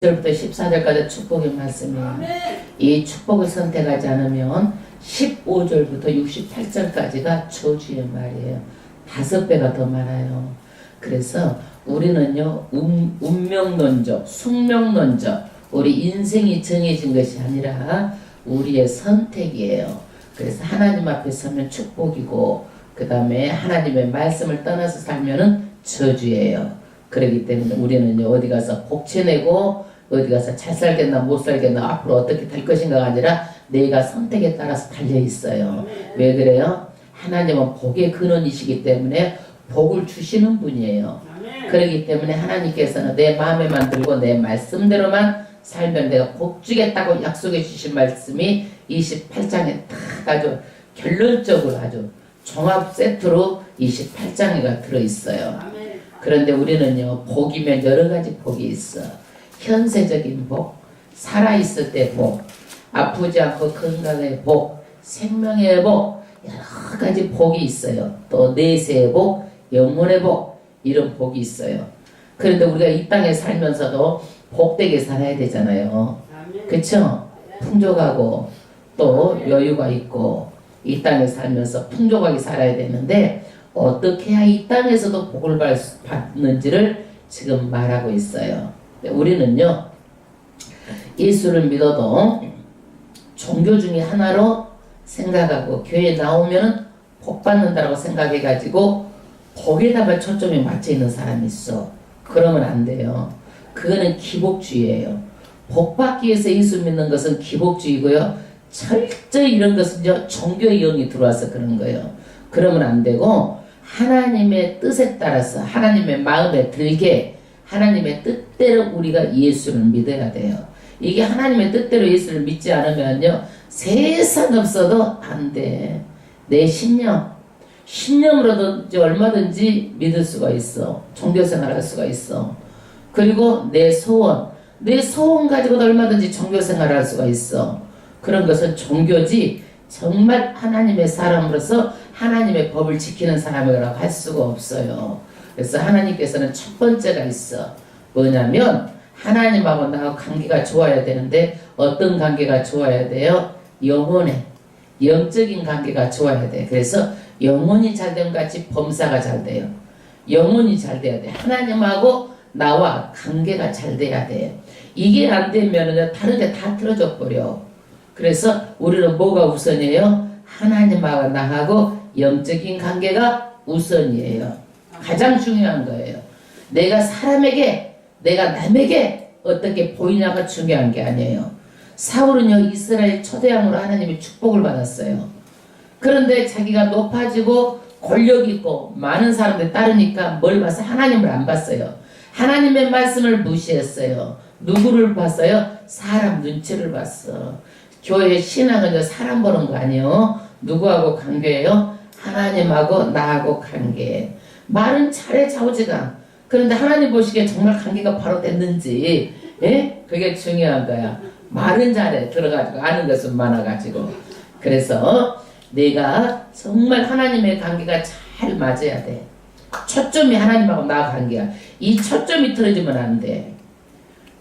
1절부터 14절까지 축복의 말씀이에요. 이 축복을 선택하지 않으면 15절부터 68절까지가 저주의 말이에요. 5배가 더 많아요. 그래서 우리는요, 운명론적, 숙명론적, 우리 인생이 정해진 것이 아니라 우리의 선택이에요. 그래서 하나님 앞에 서면 축복이고, 그 다음에 하나님의 말씀을 떠나서 살면은 저주예요. 그렇기 때문에 우리는요, 어디 가서 복채내고 어디 가서 잘 살겠나 못 살겠나 앞으로 어떻게 될 것인가가 아니라 내가 선택에 따라서 달려있어요. 왜 그래요? 하나님은 복의 근원이시기 때문에 복을 주시는 분이에요. 그렇기 때문에 하나님께서는 내 마음에만 들고 내 말씀대로만 살면 내가 복 주겠다고 약속해 주신 말씀이 28장에 딱 아주 결론적으로 아주 종합 세트로 28장에가 들어있어요. 그런데 우리는요, 복이면 여러 가지 복이 있어. 현세적인 복, 살아있을 때 복, 아프지 않고 건강의 복, 생명의 복, 여러 가지 복이 있어요. 또 내세의 복, 영혼의 복, 이런 복이 있어요. 그런데 우리가 이 땅에 살면서도 복되게 살아야 되잖아요. 그쵸? 풍족하고 또 여유가 있고 이 땅에 살면서 풍족하게 살아야 되는데 어떻게 해야 이 땅에서도 복을 받는지를 지금 말하고 있어요. 우리는요, 예수를 믿어도 종교 중에 하나로 생각하고 교회에 나오면 복 받는다고 생각해가지고 복에다가 초점이 맞춰 있는 사람이 있어. 그러면 안 돼요. 그거는 기복주의예요. 복 받기 위해서 예수 믿는 것은 기복주의고요. 철저히 이런 것은요, 종교의 영이 들어와서 그런 거예요. 그러면 안 되고 하나님의 뜻에 따라서 하나님의 마음에 들게 하나님의 뜻대로 우리가 예수를 믿어야 돼요. 이게 하나님의 뜻대로 예수를 믿지 않으면요, 세상 없어도 안 돼. 내 신념으로든지 얼마든지 믿을 수가 있어. 종교생활 할 수가 있어. 그리고 내 소원 가지고도 얼마든지 종교생활 할 수가 있어. 그런 것은 종교지 정말 하나님의 사람으로서 하나님의 법을 지키는 사람이라고 할 수가 없어요. 그래서 하나님께서는 첫 번째가 있어. 뭐냐면 하나님하고 나하고 관계가 좋아야 되는데 어떤 관계가 좋아야 돼요? 영적인 관계가 좋아야 돼. 그래서 영혼이 잘 되면 같이 범사가 잘 돼요. 영혼이 잘 돼야 돼. 하나님하고 나와 관계가 잘 돼야 돼. 이게 안 되면은 다른 데 다 틀어져 버려. 그래서 우리는 뭐가 우선이에요? 하나님하고 나하고 영적인 관계가 우선이에요. 가장 중요한 거예요. 내가 사람에게, 내가 남에게 어떻게 보이냐가 중요한 게 아니에요. 사울은요, 이스라엘 초대왕으로 하나님의 축복을 받았어요. 그런데 자기가 높아지고 권력 있고 많은 사람들 따르니까 뭘 봐서 하나님을 안 봤어요. 하나님의 말씀을 무시했어요. 누구를 봤어요? 사람 눈치를 봤어. 교회 신앙은 사람 보는 거 아니에요. 누구하고 관계예요? 하나님하고 나하고 관계. 말은 잘해 좌우지가. 그런데 하나님 보시기에 정말 관계가 바로 됐는지, 예? 그게 중요한 거야. 말은 잘해 들어가지고 아는 것은 많아가지고. 그래서 내가 정말 하나님의 관계가 잘 맞아야 돼. 초점이 하나님하고 나 관계야. 이 초점이 틀어지면 안 돼.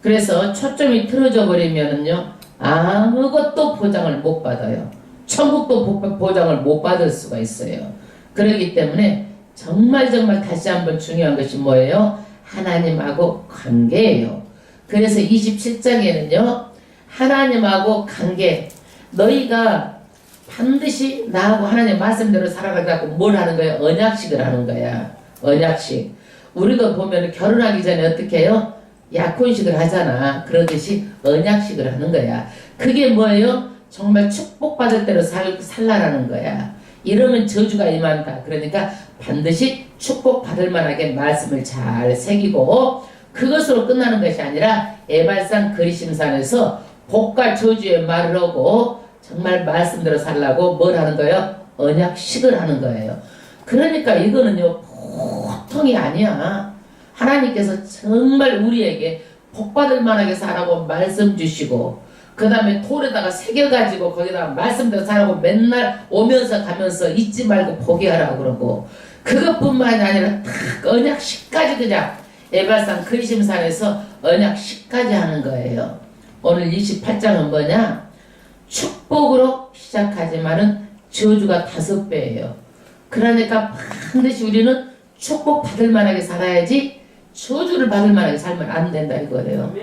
그래서 초점이 틀어져 버리면은요, 아무것도 보장을 못 받아요. 천국도 보장을 못 받을 수가 있어요. 그렇기 때문에 정말 다시 한번 중요한 것이 뭐예요? 하나님하고 관계예요. 그래서 27장에는요, 하나님하고 관계, 너희가 반드시 나하고 하나님 말씀대로 살아가려고 뭘 하는 거야? 언약식을 하는 거야. 언약식. 우리도 보면 결혼하기 전에 어떻게 해요? 약혼식을 하잖아. 그러듯이 언약식을 하는 거야. 그게 뭐예요? 정말 축복받을 대로 살라라는 거야. 이러면 저주가 임한다. 그러니까 반드시 축복받을 만하게 말씀을 잘 새기고 그것으로 끝나는 것이 아니라 에발산 그리심산에서 복과 저주의 말을 하고 정말 말씀대로 살라고 뭘 하는 거예요? 언약식을 하는 거예요. 그러니까 이거는요, 보통이 아니야. 하나님께서 정말 우리에게 복받을 만하게 살라고 말씀 주시고 그 다음에 돌에다가 새겨가지고 거기다가 말씀대로 살라고 맨날 오면서 가면서 잊지 말고 포기하라고 그러고 그것뿐만이 아니라 딱 언약식까지 그냥 에발산 그리심산에서 언약 10까지 하는 거예요. 오늘 28장은 뭐냐? 축복으로 시작하지만은 저주가 5배예요. 그러니까 반드시 우리는 축복 받을 만하게 살아야지 저주를 받을 만하게 살면 안 된다 이거예요.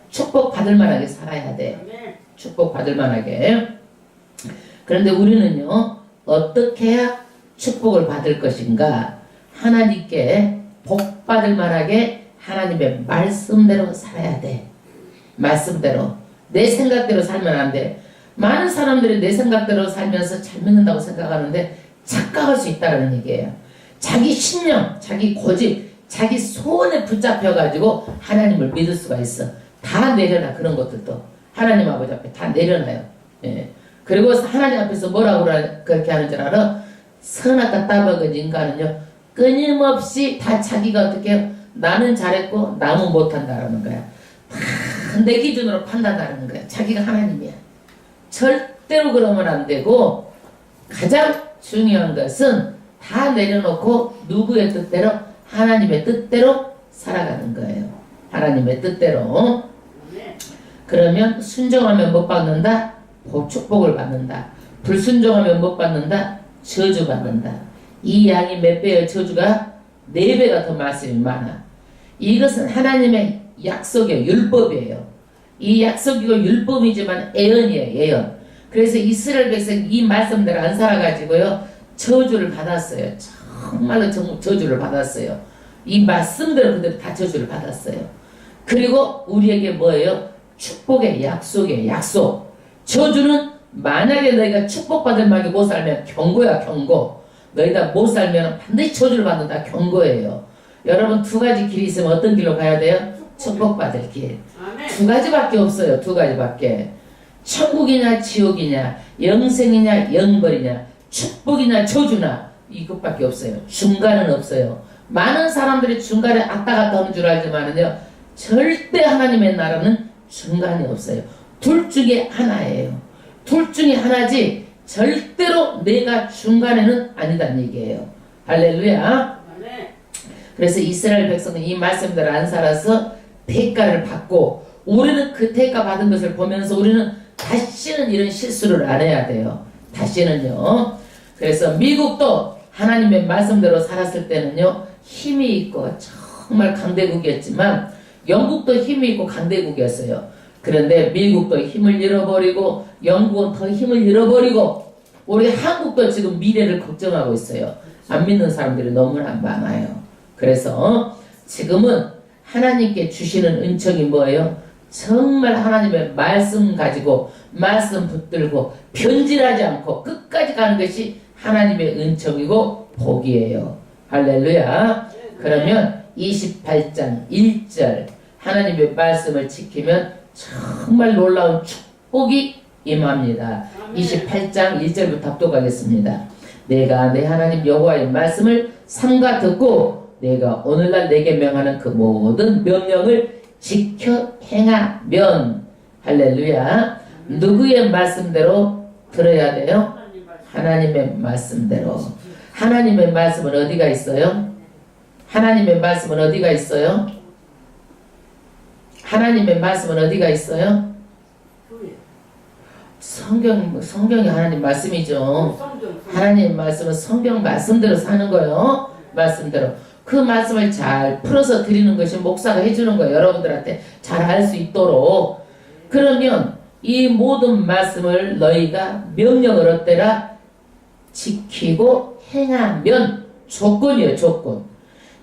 축복 받을 만하게 살아야 돼. 축복 받을 만하게. 그런데 우리는요, 어떻게 해야 축복을 받을 것인가? 하나님께 복 받을 만하게 하나님의 말씀대로 살아야 돼. 말씀대로. 내 생각대로 살면 안 돼. 많은 사람들이 내 생각대로 살면서 잘 믿는다고 생각하는데 착각할 수 있다는 얘기예요. 자기 신념, 자기 고집, 자기 소원에 붙잡혀가지고 하나님을 믿을 수가 있어. 다 내려놔. 그런 것들도 하나님 아버지 앞에 다 내려놔요. 예. 그리고 하나님 앞에서 뭐라고 그렇게 하는 줄 알아? 선악과 따먹은 인간은요, 끊임없이 다 자기가 어떻게 해요? 나는 잘했고 남은 못한다라는 거야. 다 내 기준으로 판단하는 거야. 자기가 하나님이야. 절대로 그러면 안 되고, 가장 중요한 것은 다 내려놓고 누구의 뜻대로? 하나님의 뜻대로 살아가는 거예요. 하나님의 뜻대로. 그러면 순종하면 못 받는다? 축복을 받는다. 불순종하면 못 받는다? 저주 받는다. 이 양이 몇 배의 저주가? 4배가 더 말씀이 많아. 이것은 하나님의 약속이에요. 율법이에요. 이 약속이고 율법이지만 예언이에요. 예언. 그래서 이스라엘 백성이 이 말씀대로 안 살아가지고요, 저주를 받았어요. 정말로 저주를 받았어요. 이 말씀대로 그대로 다 저주를 받았어요. 그리고 우리에게 뭐예요? 축복의 약속이에요. 약속. 저주는 만약에 너희가 축복받을 만하게 못 살면 경고야. 경고. 너희가 못 살면 반드시 저주를 받는다. 경고예요. 여러분, 2가지 길이 있으면 어떤 길로 가야 돼요? 축복받을 길. 2가지밖에 없어요. 2가지밖에. 천국이냐 지옥이냐, 영생이냐 영벌이냐, 축복이냐 저주나, 이것밖에 없어요. 중간은 없어요. 많은 사람들이 중간에 왔다 갔다 하는 줄 알지만은요, 절대 하나님의 나라는 중간이 없어요. 둘 중에 하나예요. 둘 중에 하나지 절대로 내가 중간에는 아니란 얘기예요. 할렐루야. 그래서 이스라엘 백성은 이 말씀대로 안 살아서 대가를 받고, 우리는 그 대가 받은 것을 보면서 우리는 다시는 이런 실수를 안 해야 돼요. 다시는요. 그래서 미국도 하나님의 말씀대로 살았을 때는요, 힘이 있고 정말 강대국이었지만, 영국도 힘이 있고 강대국이었어요. 그런데 미국도 힘을 잃어버리고, 영국은 더 힘을 잃어버리고, 우리 한국도 지금 미래를 걱정하고 있어요. 안 믿는 사람들이 너무나 많아요. 그래서 지금은 하나님께 주시는 은총이 뭐예요? 정말 하나님의 말씀 가지고, 말씀 붙들고 변질하지 않고 끝까지 가는 것이 하나님의 은총이고 복이에요. 할렐루야. 그러면 28장 1절 하나님의 말씀을 지키면 정말 놀라운 축복이 임합니다. 28장 1절부터 합독하겠습니다. 내가 내 하나님 여호와의 말씀을 삼가 듣고 내가 오늘날 내게 명하는 그 모든 명령을 지켜 행하면, 할렐루야. 누구의 말씀대로 들어야 돼요? 하나님의 말씀대로. 하나님의 말씀은 어디가 있어요? 하나님의 말씀은 어디가 있어요? 하나님의 말씀은 어디가 있어요? 성경이 하나님 말씀이죠. 하나님 말씀은 성경 말씀대로 사는 거예요. 말씀대로. 그 말씀을 잘 풀어서 드리는 것이 목사가 해주는 거예요. 여러분들한테 잘 알 수 있도록. 그러면 이 모든 말씀을 너희가 명령을 얻대라 지키고 행하면, 조건이에요. 조건.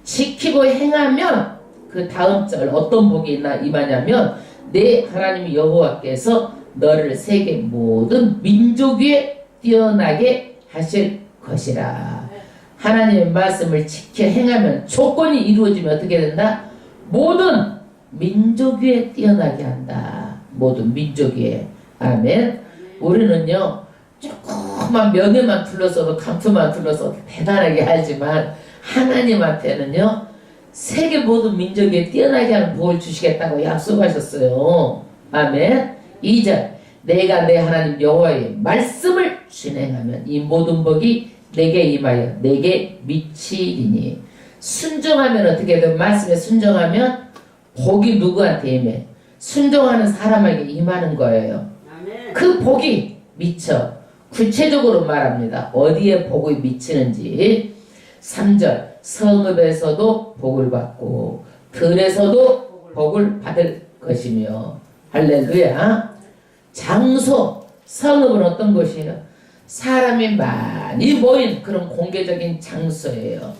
지키고 행하면 그 다음 절 어떤 복이 임하냐면, 내 하나님 여호와께서 너를 세계 모든 민족 위에 뛰어나게 하실 것이라. 하나님의 말씀을 지켜 행하면, 조건이 이루어지면 어떻게 된다? 모든 민족 위에 뛰어나게 한다. 모든 민족 위에. 아멘. 우리는요, 조그만 명예만 둘러서도, 감투만 둘러서도 대단하게 알지만, 하나님한테는요, 세계 모든 민족 위에 뛰어나게 하는 복을 주시겠다고 약속하셨어요. 아멘. 2절 내가 내 하나님 여호와의 말씀을 준행하면 이 모든 복이 내게 임하여 내게 미치리니. 순종하면 어떻게 돼? 말씀에 순종하면 복이 누구한테 임해? 순종하는 사람에게 임하는 거예요. 그 복이 미쳐. 구체적으로 말합니다. 어디에 복이 미치는지. 3절 성읍에서도 복을 받고 들에서도 복을 받을 것이며. 할렐루야. 장소, 성읍은 어떤 곳이에요? 사람이 많이 모인 그런 공개적인 장소예요.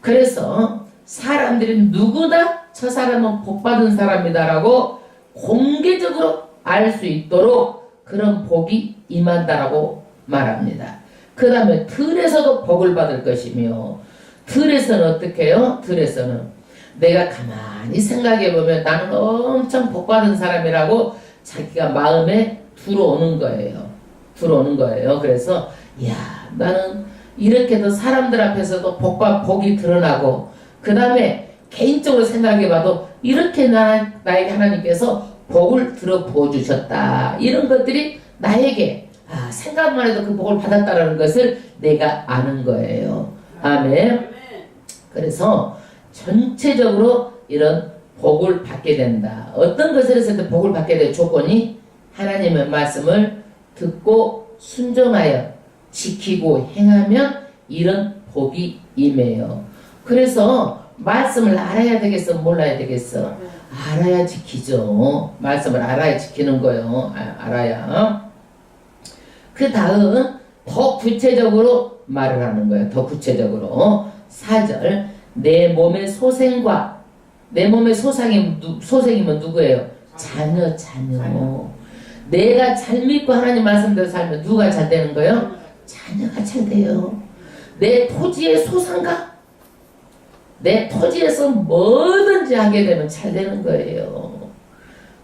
그래서 사람들이 누구나 저 사람은 복받은 사람이다라고 공개적으로 알 수 있도록 그런 복이 임한다라고 말합니다. 그 다음에 들에서도 복을 받을 것이며, 들에서는 어떻게 해요? 들에서는 내가 가만히 생각해보면 나는 엄청 복받은 사람이라고 자기가 마음에 들어오는 거예요. 들어오는 거예요. 그래서 야, 나는 이렇게도 사람들 앞에서도 복과 복이 드러나고, 그 다음에 개인적으로 생각해봐도 이렇게 나에게 하나님께서 복을 들어 부어주셨다. 이런 것들이 나에게 생각만 해도 그 복을 받았다는 것을 내가 아는 거예요. 아멘. 그래서 전체적으로 이런 복을 받게 된다. 어떤 것을 했을 때 복을 받게 될 조건이 하나님의 말씀을 듣고 순종하여 지키고 행하면 이런 복이 임해요. 그래서 말씀을 알아야 되겠어? 몰라야 되겠어? 알아야 지키죠. 말씀을 알아야 지키는 거예요. 알아야. 그 다음 더 구체적으로 말을 하는 거예요. 더 구체적으로. 4절 내 몸의 소생과 내 몸의 소생이면 누구예요? 자녀. 내가 잘 믿고 하나님 말씀대로 살면 누가 잘 되는 거예요? 자녀가 잘 돼요. 내 토지의 소상가, 내 토지에서 뭐든지 하게 되면 잘 되는 거예요.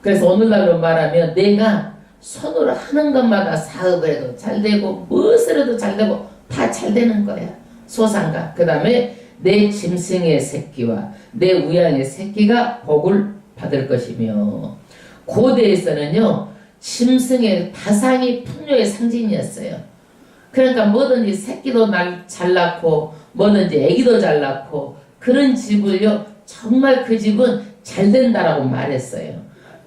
그래서 오늘날로 말하면 내가 손으로 하는 것마다 사업을 해도 잘 되고 무엇을 해도 잘 되고 다 잘 되는 거야. 소상가. 그 다음에 내 짐승의 새끼와 내 우양의 새끼가 복을 받을 것이며, 고대에서는요 짐승의 다상이 풍요의 상징이었어요. 그러니까 뭐든지 새끼도 잘 낳고 뭐든지 애기도 잘 낳고 그런 집을요 정말 그 집은 잘 된다라고 말했어요.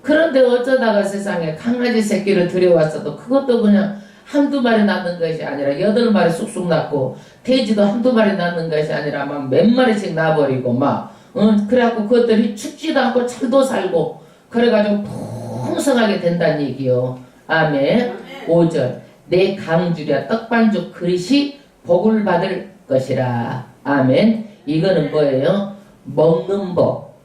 그런데 어쩌다가 세상에 강아지 새끼를 들여왔어도 그것도 그냥 한두 마리 낳는 것이 아니라 8마리 쑥쑥 낳고, 돼지도 한두 마리 낳는 것이 아니라 막 몇 마리씩 낳아버리고 그래갖고 그것들이 죽지도 않고 잘도 살고 그래가지고 풍성하게 된다는 얘기요. 아멘. 5절 내 강주랴 떡반죽 그릇이 복을 받을 것이라. 아멘. 이거는 뭐예요? 먹는 복.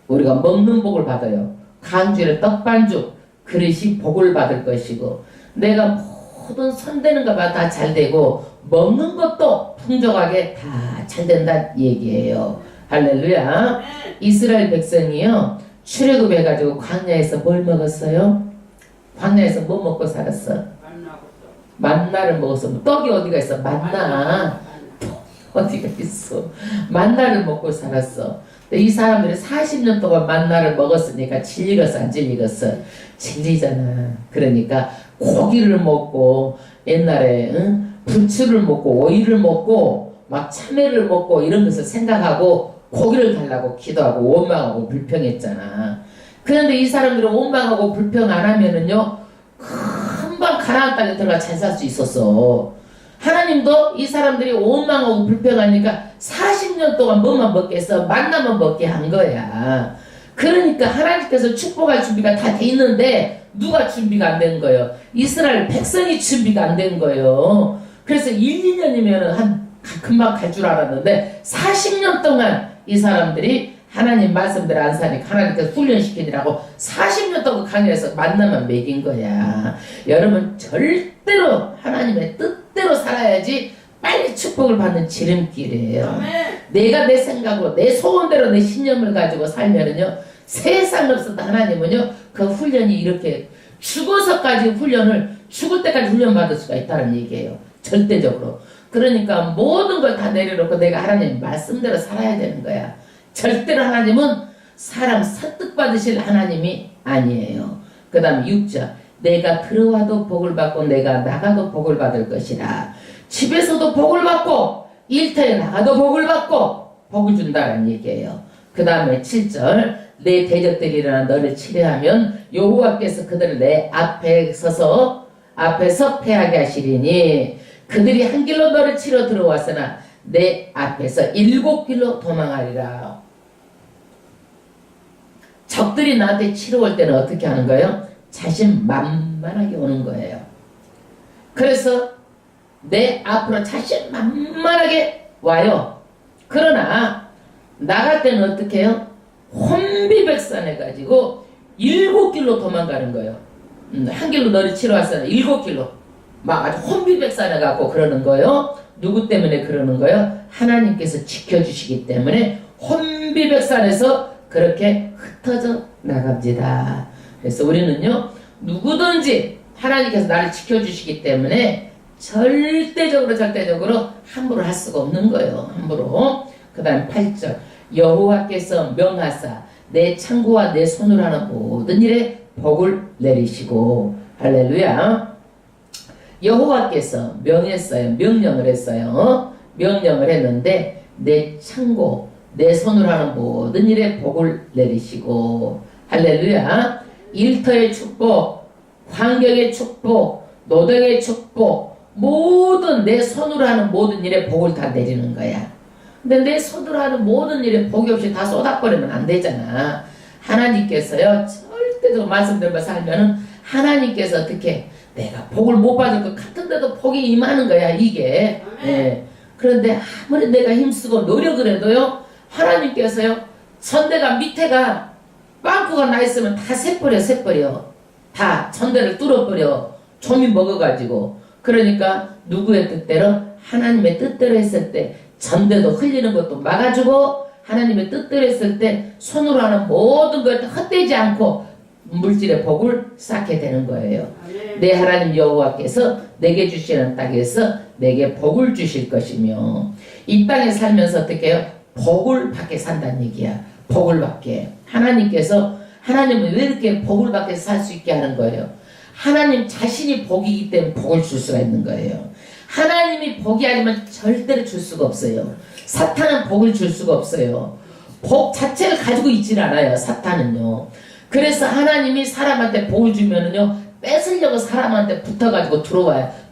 우리가 먹는 복을 받아요. 강주랴 떡반죽 그릇이 복을 받을 것이고, 내가 모든 손대는 것마다 다 잘 되고 먹는 것도 풍족하게 다 잘 된다는 얘기예요. 할렐루야. 이스라엘 백성이요 출애굽해가지고 광야에서 뭘 먹었어요? 광야에서 뭐 먹고 살았어? 만나를 먹었어. 떡이 어디가 있어? 만나. 어디가 있어? 만나를 먹고 살았어. 근데 이 사람들이 40년 동안 만나를 먹었으니까 질리겠어? 안 질리겠어? 질리잖아. 그러니까 고기를 먹고 옛날에 부추를 먹고 오이를 먹고 막 참외를 먹고 이런 것을 생각하고 고기를 달라고 기도하고 원망하고 불평했잖아. 그런데 이 사람들은 원망하고 불평 안 하면은요 금방 가나안 땅에 들어가 잘 살 수 있었어. 하나님도 이 사람들이 원망하고 불평하니까 40년 동안 뭐만 먹겠어? 만나만 먹게 한 거야. 그러니까 하나님께서 축복할 준비가 다 돼 있는데 누가 준비가 안 된 거예요? 이스라엘 백성이 준비가 안 된 거예요. 그래서 1, 2년이면 금방 갈 줄 알았는데 40년 동안 이 사람들이 하나님 말씀대로 안 사니까 하나님께서 훈련시키느라고 40년 동안 강의에서 만나만 먹인 거야. 여러분 절대로 하나님의 뜻대로 살아야지 빨리 축복을 받는 지름길이에요. 아멘. 내가 내 생각으로 내 소원대로 내 신념을 가지고 살면은요 세상 없어도 하나님은요 그 훈련이 이렇게 죽어서까지 훈련을 죽을 때까지 훈련 받을 수가 있다는 얘기예요. 절대적으로. 그러니까 모든 걸 다 내려놓고 내가 하나님 말씀대로 살아야 되는 거야. 절대로 하나님은 사람 설득 받으실 하나님이 아니에요. 그 다음 6절 내가 들어와도 복을 받고 내가 나가도 복을 받을 것이라. 집에서도 복을 받고 일터에 나가도 복을 받고 복을 준다는 얘기예요. 그 다음에 7절 내 대적들이 일어나 너를 치려하면 여호와께서 그들을 내 앞에서 패하게 하시리니 그들이 한 길로 너를 치러 들어왔으나 내 앞에서 7길로 도망하리라. 적들이 나한테 치러 올 때는 어떻게 하는 거예요? 자신만만하게 오는 거예요. 그래서 내 앞으로 자신만만하게 와요. 그러나 나갈 때는 어떻게 해요? 혼비백산해가지고 7길로 도망가는 거예요. 한 길로 너를 치러 왔으나 7길로 막 아주 혼비백산해갖고 그러는 거예요. 누구 때문에 그러는 거예요? 하나님께서 지켜주시기 때문에 혼비백산해서 그렇게 흩어져 나갑니다. 그래서 우리는요, 누구든지 하나님께서 나를 지켜주시기 때문에 절대적으로 함부로 할 수가 없는 거예요. 함부로. 그 다음 8절 여호와께서 명하사 내 창고와 내 손으로 하는 모든 일에 복을 내리시고. 할렐루야. 여호와께서 명했어요. 명령을 했어요. 명령을 했는데 내 창고 내 손으로 하는 모든 일에 복을 내리시고. 할렐루야. 일터의 축복, 환경의 축복, 노동의 축복, 모든 내 손으로 하는 모든 일에 복을 다 내리는 거야. 근데 내 손으로 하는 모든 일에 복이 없이 다 쏟아버리면 안 되잖아. 하나님께서요, 절대로 말씀드리며 살면은 하나님께서 어떻게 내가 복을 못 받을 것 같은데도 복이 임하는 거야, 이게. 예. 그런데 아무리 내가 힘쓰고 노력을 해도요, 하나님께서요, 천대가 밑에가 빵꾸가 나 있으면 다 새버려. 다 천대를 뚫어버려. 좀이 먹어가지고. 그러니까 누구의 뜻대로? 하나님의 뜻대로 했을 때 전대도 흘리는 것도 막아주고, 하나님의 뜻대로 했을 때 손으로 하는 모든 것 헛되지 않고 물질의 복을 쌓게 되는 거예요. 내 하나님 여호와께서 내게 주시는 땅에서 내게 복을 주실 것이며, 이 땅에 살면서 어떻게 해요? 복을 받게 산다는 얘기야. 복을 받게. 하나님은 왜 이렇게 복을 받게 살 수 있게 하는 거예요? 하나님 자신이 복이기 때문에 복을 줄 수가 있는 거예요. 하나님이 복이 아니면 절대로 줄 수가 없어요. 사탄은 복을 줄 수가 없어요. 복 자체를 가지고 있질 않아요, 사탄은요. 그래서 하나님이 사람한테 복을 주면은요, 뺏으려고 사람한테 붙어가지고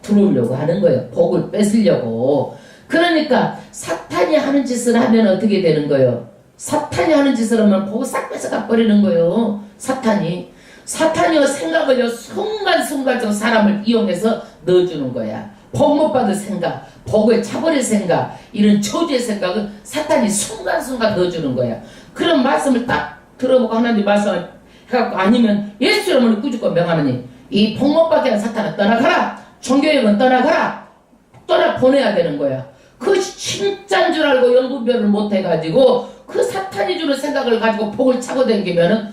들어오려고 하는 거예요. 복을 뺏으려고. 그러니까 사탄이 하는 짓을 하면 어떻게 되는 거예요? 사탄이 하는 짓을 하면 복을 싹 뺏어가 버리는 거예요. 사탄이요, 생각을요, 순간순간적으로 사람을 이용해서 넣어주는 거야. 복 못 받을 생각, 복을 차버릴 생각, 이런 저주의 생각을 사탄이 순간순간 넣어주는 거야. 그런 말씀을 딱 들어보고 하나님 말씀을 해갖고, 아니면 예수 이름으로 꾸짖고 명하느니 이 복 못 받게 한 사탄은 떠나가라. 종교형은 떠나가라. 보내야 되는 거야. 그것이 진짜인 줄 알고 연구별을 못 해가지고 그 사탄이 주는 생각을 가지고 복을 차고 다니면은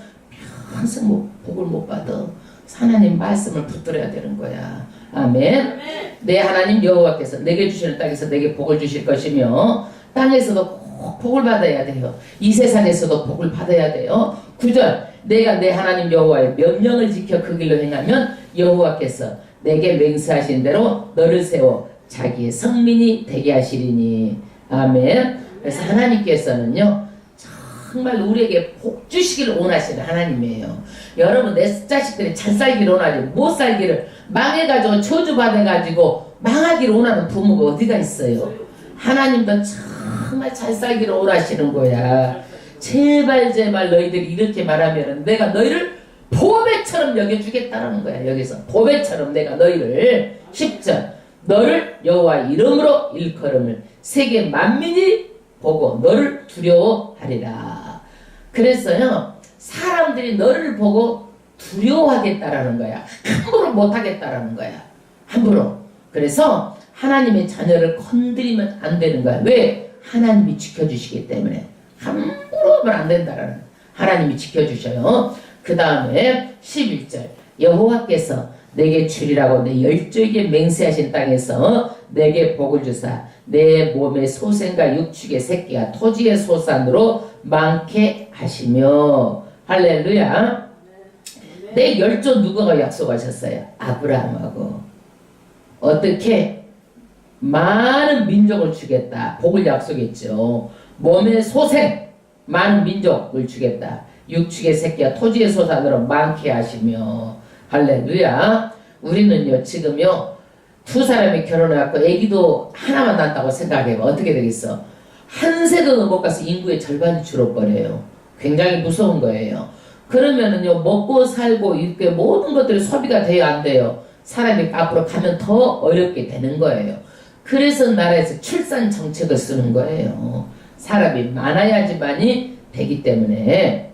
평생 복을 못 받아. 하나님 말씀을 붙들어야 되는 거야. 아멘. 내 하나님 여호와께서 내게 주시는 땅에서 내게 복을 주실 것이며, 땅에서도 꼭 복을 받아야 돼요. 이 세상에서도 복을 받아야 돼요. 9절 내가 내 하나님 여호와의 명령을 지켜 그 길로 행하면 여호와께서 내게 맹세하신 대로 너를 세워 자기의 성민이 되게 하시리니. 아멘. 그래서 하나님께서는요, 정말 우리에게 복 주시기를 원하시는 하나님이에요. 여러분, 내 자식들이 잘 살기를 원하지 못 살기를, 망해가지고 저주받아가지고 망하기를 원하는 부모가 어디가 있어요? 하나님도 정말 잘 살기를 원하시는 거야. 제발 너희들이 이렇게 말하면 내가 너희를 보배처럼 여겨주겠다라는 거야. 여기서 보배처럼 내가 너희를. 10절 너를 여호와 이름으로 일컬음을 세계 만민이 보고 너를 두려워하리라. 그래서요, 사람들이 너를 보고 두려워하겠다라는 거야. 함부로 못하겠다라는 거야. 함부로. 그래서 하나님의 자녀를 건드리면 안 되는 거야. 왜? 하나님이 지켜주시기 때문에. 함부로 하면 안 된다라는, 하나님이 지켜주셔요. 그 다음에 11절 여호와께서 내게 주리라고 내 열조에게 맹세하신 땅에서 내게 복을 주사 내 몸의 소생과 육축의 새끼가 토지의 소산으로 많게 하시며. 할렐루야. 내 열조 누구가 약속하셨어요? 아브라함하고. 어떻게? 많은 민족을 주겠다. 복을 약속했죠. 몸의 소생, 많은 민족을 주겠다. 육축의 새끼야 토지의 소산으로 많게 하시며. 할렐루야. 우리는요 지금요 두 사람이 결혼해갖고 애기도 하나만 낳았다고 생각해봐. 어떻게 되겠어? 한 세대도 못 가서 인구의 절반이 줄어버려요. 굉장히 무서운 거예요. 그러면은요 먹고 살고 이렇게 모든 것들이 소비가 돼야 안 돼요. 사람이 앞으로 가면 더 어렵게 되는 거예요. 그래서 나라에서 출산 정책을 쓰는 거예요. 사람이 많아야지만이 되기 때문에.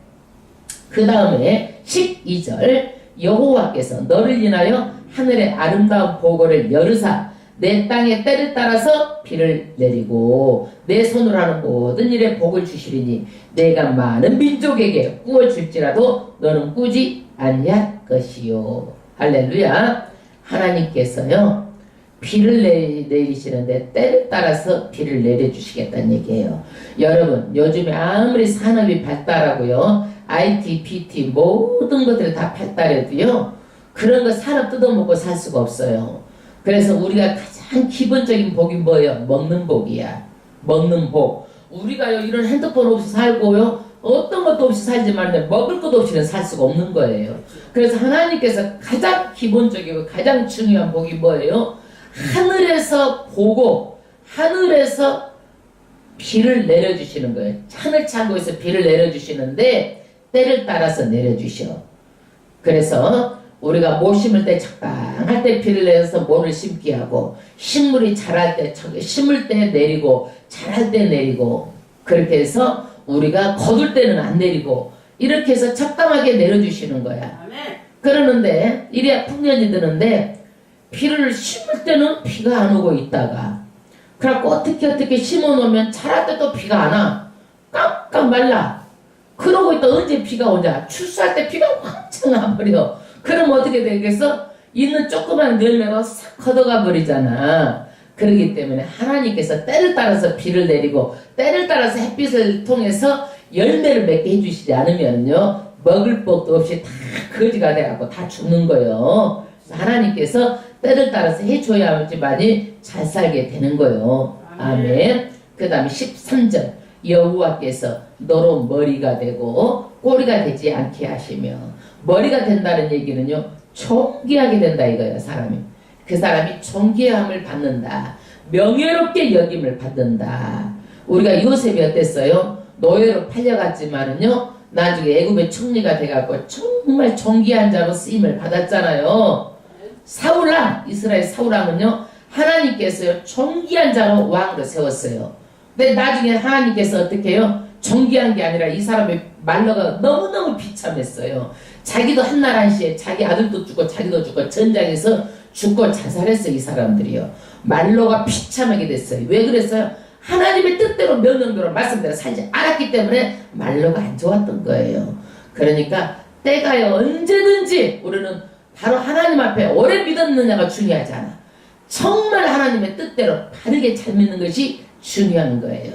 그 다음에 12절 여호와께서 너를 인하여 하늘의 아름다운 보고를 열으사 내 땅의 때를 따라서 비를 내리고 내 손으로 하는 모든 일에 복을 주시리니 내가 많은 민족에게 꾸어줄지라도 너는 꾸지 아니할 것이요. 할렐루야. 하나님께서요 비를 내리시는데 때를 따라서 비를 내려주시겠다는 얘기예요. 여러분 요즘에 아무리 산업이 발달하고요 IT, PT 모든 것들이 다 발달해도요 그런 거 산업 뜯어먹고 살 수가 없어요. 그래서 우리가 가장 기본적인 복이 뭐예요? 먹는 복이야. 먹는 복. 우리가요 이런 핸드폰 없이 살고요 어떤 것도 없이 살지만 먹을 것 없이는 살 수가 없는 거예요. 그래서 하나님께서 가장 기본적이고 가장 중요한 복이 뭐예요? 하늘에서 보고 하늘에서 비를 내려주시는 거예요. 하늘 창고에서 비를 내려주시는데 때를 따라서 내려주셔. 그래서 우리가 모 심을 때 적당할 때 비를 내려서 모를 심게 하고 식물이 자랄 때 심을 때 내리고 자랄 때 내리고 그렇게 해서 우리가 거둘 때는 안 내리고 이렇게 해서 적당하게 내려주시는 거야. 그러는데 이래야 풍년이 드는데 비를 심을 때는 비가 안 오고 있다가 그래갖고 어떻게 심어놓으면 자랄 때 또 비가 안 와. 깜깜 말라. 그러고 있다 언제 비가 오냐. 추수할 때 비가 왕창 와버려. 그럼 어떻게 되겠어? 있는 조그만 열매가 싹 걷어가 버리잖아. 그렇기 때문에 하나님께서 때를 따라서 비를 내리고 때를 따라서 햇빛을 통해서 열매를 맺게 해주시지 않으면요 먹을 법도 없이 다 거지가 돼갖고 다 죽는 거예요. 하나님께서 때를 따라서 해줘야지만이 잘 살게 되는 거예요. 아멘. 그 다음에 13절 여호와께서 너로 머리가 되고 꼬리가 되지 않게 하시며. 머리가 된다는 얘기는요 존귀하게 된다 이거예요. 사람이 그 사람이 존귀함을 받는다. 명예롭게 여김을 받는다. 우리가 요셉이 어땠어요? 노예로 팔려갔지만은요 나중에 애굽의 총리가 돼갖고 정말 존귀한 자로 쓰임을 받았잖아요. 사울왕 이스라엘 사울왕은요 하나님께서요 존귀한 자로 왕으로 세웠어요. 근데 나중에 하나님께서 어떻게 해요? 존귀한 게 아니라 이 사람의 말로가 너무너무 비참했어요. 자기도 한날 한시에 자기 아들도 죽고 자기도 죽고 전장에서 죽고 자살했어요. 이 사람들이요. 말로가 비참하게 됐어요. 왜 그랬어요? 하나님의 뜻대로 명령대로 말씀대로 살지 않았기 때문에 말로가 안 좋았던 거예요. 그러니까 때가요 언제든지 우리는 바로 하나님 앞에 오래 믿었느냐가 중요하지 않아. 정말 하나님의 뜻대로 바르게 잘 믿는 것이 중요한 거예요.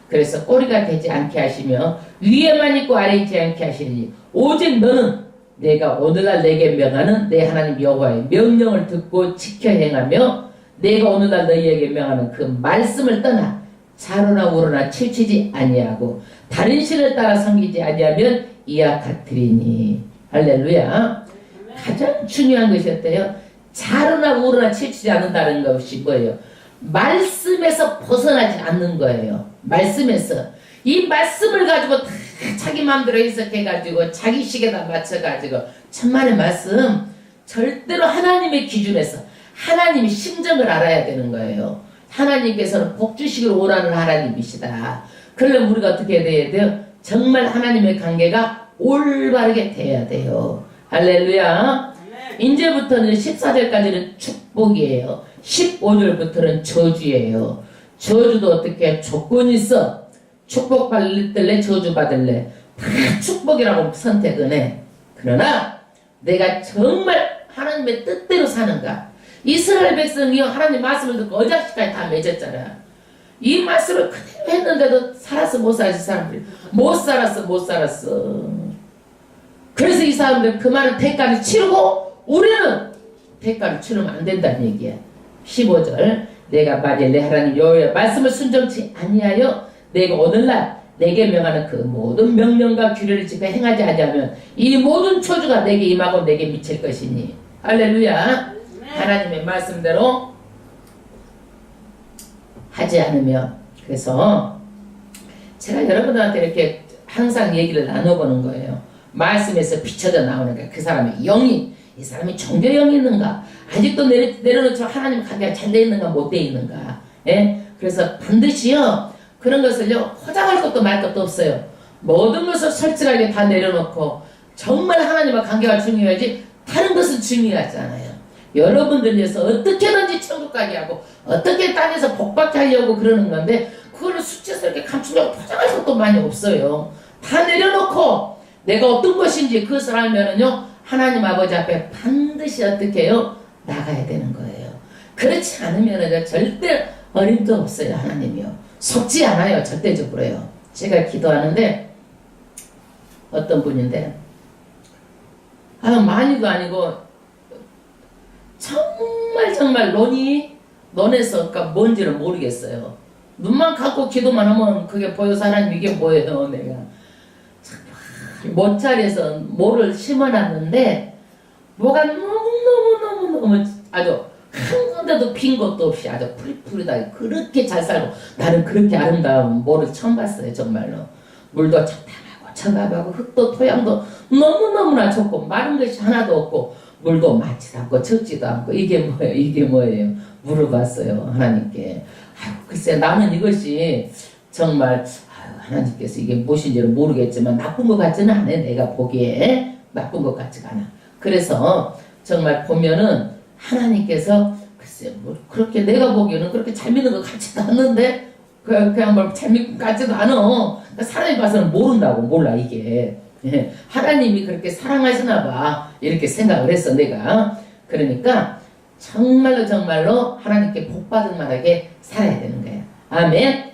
그래서 꼬리가 되지 않게 하시며 위에만 있고 아래에 있지 않게 하시니 오직 너는 내가 오늘날 내게 명하는 내 하나님 여호와의 명령을 듣고 지켜 행하며 내가 오늘날 너희에게 명하는 그 말씀을 떠나 좌로나 우로나 치우치지 아니하고 다른 신을 따라 섬기지 아니하면 이와 같으리니. 할렐루야. 가장 중요한 것이 어때요? 좌로나 우로나 치우치지 않는다는 것이 뭐예요? 말씀에서 벗어나지 않는 거예요. 말씀에서 이 말씀을 가지고 다 자기 마음대로 해석해가지고 자기 식에다 맞춰가지고 천만의 말씀 절대로 하나님의 기준에서 하나님의 심정을 알아야 되는 거예요. 하나님께서는 복 주시기를 원하는 하나님이시다. 그러려면 우리가 어떻게 돼야 돼요? 정말 하나님의 관계가 올바르게 돼야 돼요. 할렐루야. 이제부터는 14절까지는 축복이에요. 15절부터는 저주예요. 저주도 어떻게 조건이 있어. 축복 받을래 저주 받을래 다 축복이라고 선택은 해. 그러나 내가 정말 하나님의 뜻대로 사는가. 이스라엘 백성이 하나님 말씀을 듣고 어작시까지 다 맺었잖아. 이 말씀을 그대로 했는데도 살았어 못 살았어. 사람들이 못 살았어. 그래서 이 사람들 그 많은 대가를 치르고 우리는 대가를 치르면 안 된다는 얘기야. 15절 내가 만일 내 하나님 여호와의 말씀을 순종치 아니하여 내가 오늘날 내게 명하는 그 모든 명령과 규례를 집에 행하지 않으면 이 모든 초주가 내게 임하고 내게 미칠 것이니. 할렐루야. 하나님의 말씀대로 하지 않으면. 그래서 제가 여러분들한테 이렇게 항상 얘기를 나눠보는 거예요. 말씀에서 비춰져 나오는 게 그 사람의 영이, 이 사람이 종교 영이 있는가, 아직도 내려놓지 하나님 관계가 잘 돼 있는가 못 돼 있는가. 예? 그래서 반드시요 그런 것을요 포장할 것도 말 것도 없어요. 모든 것을 솔직하게 다 내려놓고 정말 하나님과 관계가 중요하지 다른 것은 중요하지 않아요. 여러분들 위해서 어떻게든지 천국 가게 하고 어떻게 땅에서 복받게 하려고 그러는 건데 그걸 수치스럽게 감추려고 포장할 것도 많이 없어요. 다 내려놓고 내가 어떤 것인지 그것을 알면은요 하나님 아버지 앞에 반드시 어떻게 해요? 나가야 되는 거예요. 그렇지 않으면은 절대 어림도 없어요. 하나님이요 속지 않아요. 절대적으로요. 제가 기도하는데 어떤 분인데 많이도 아니고 정말 논에서 그러니까 뭔지를 모르겠어요. 눈만 감고 기도만 하면 그게 보여서 하나님 이게 뭐예요. 내가 모짜리에서 모를 심어놨는데 뭐가 너무 아주 한 군데도 핀 것도 없이 아주 푸릿푸릿하게 그렇게 잘 살고 나는 그렇게 아름다운 모를 처음 봤어요. 정말로 물도 청답하고 흙도 토양도 너무너무나 좋고 마른 것이 하나도 없고 물도 많지도 않고 적지도 않고 이게 뭐예요? 물어봤어요. 하나님께. 글쎄 나는 이것이 정말 하나님께서 이게 무엇인지는 모르겠지만 나쁜 것 같지는 않아. 내가 보기에 나쁜 것 같지가 않아. 그래서 정말 보면은 하나님께서 글쎄 뭐 그렇게 내가 보기에는 그렇게 잘 믿는 것 같지도 않는데 그냥 뭐 잘 믿는 것 같지도 않아. 그러니까 사람이 봐서는 모른다고. 몰라 이게. 하나님이 그렇게 사랑하시나 봐 이렇게 생각을 했어 내가. 그러니까 정말로 하나님께 복받을 만하게 살아야 되는 거야. 아멘.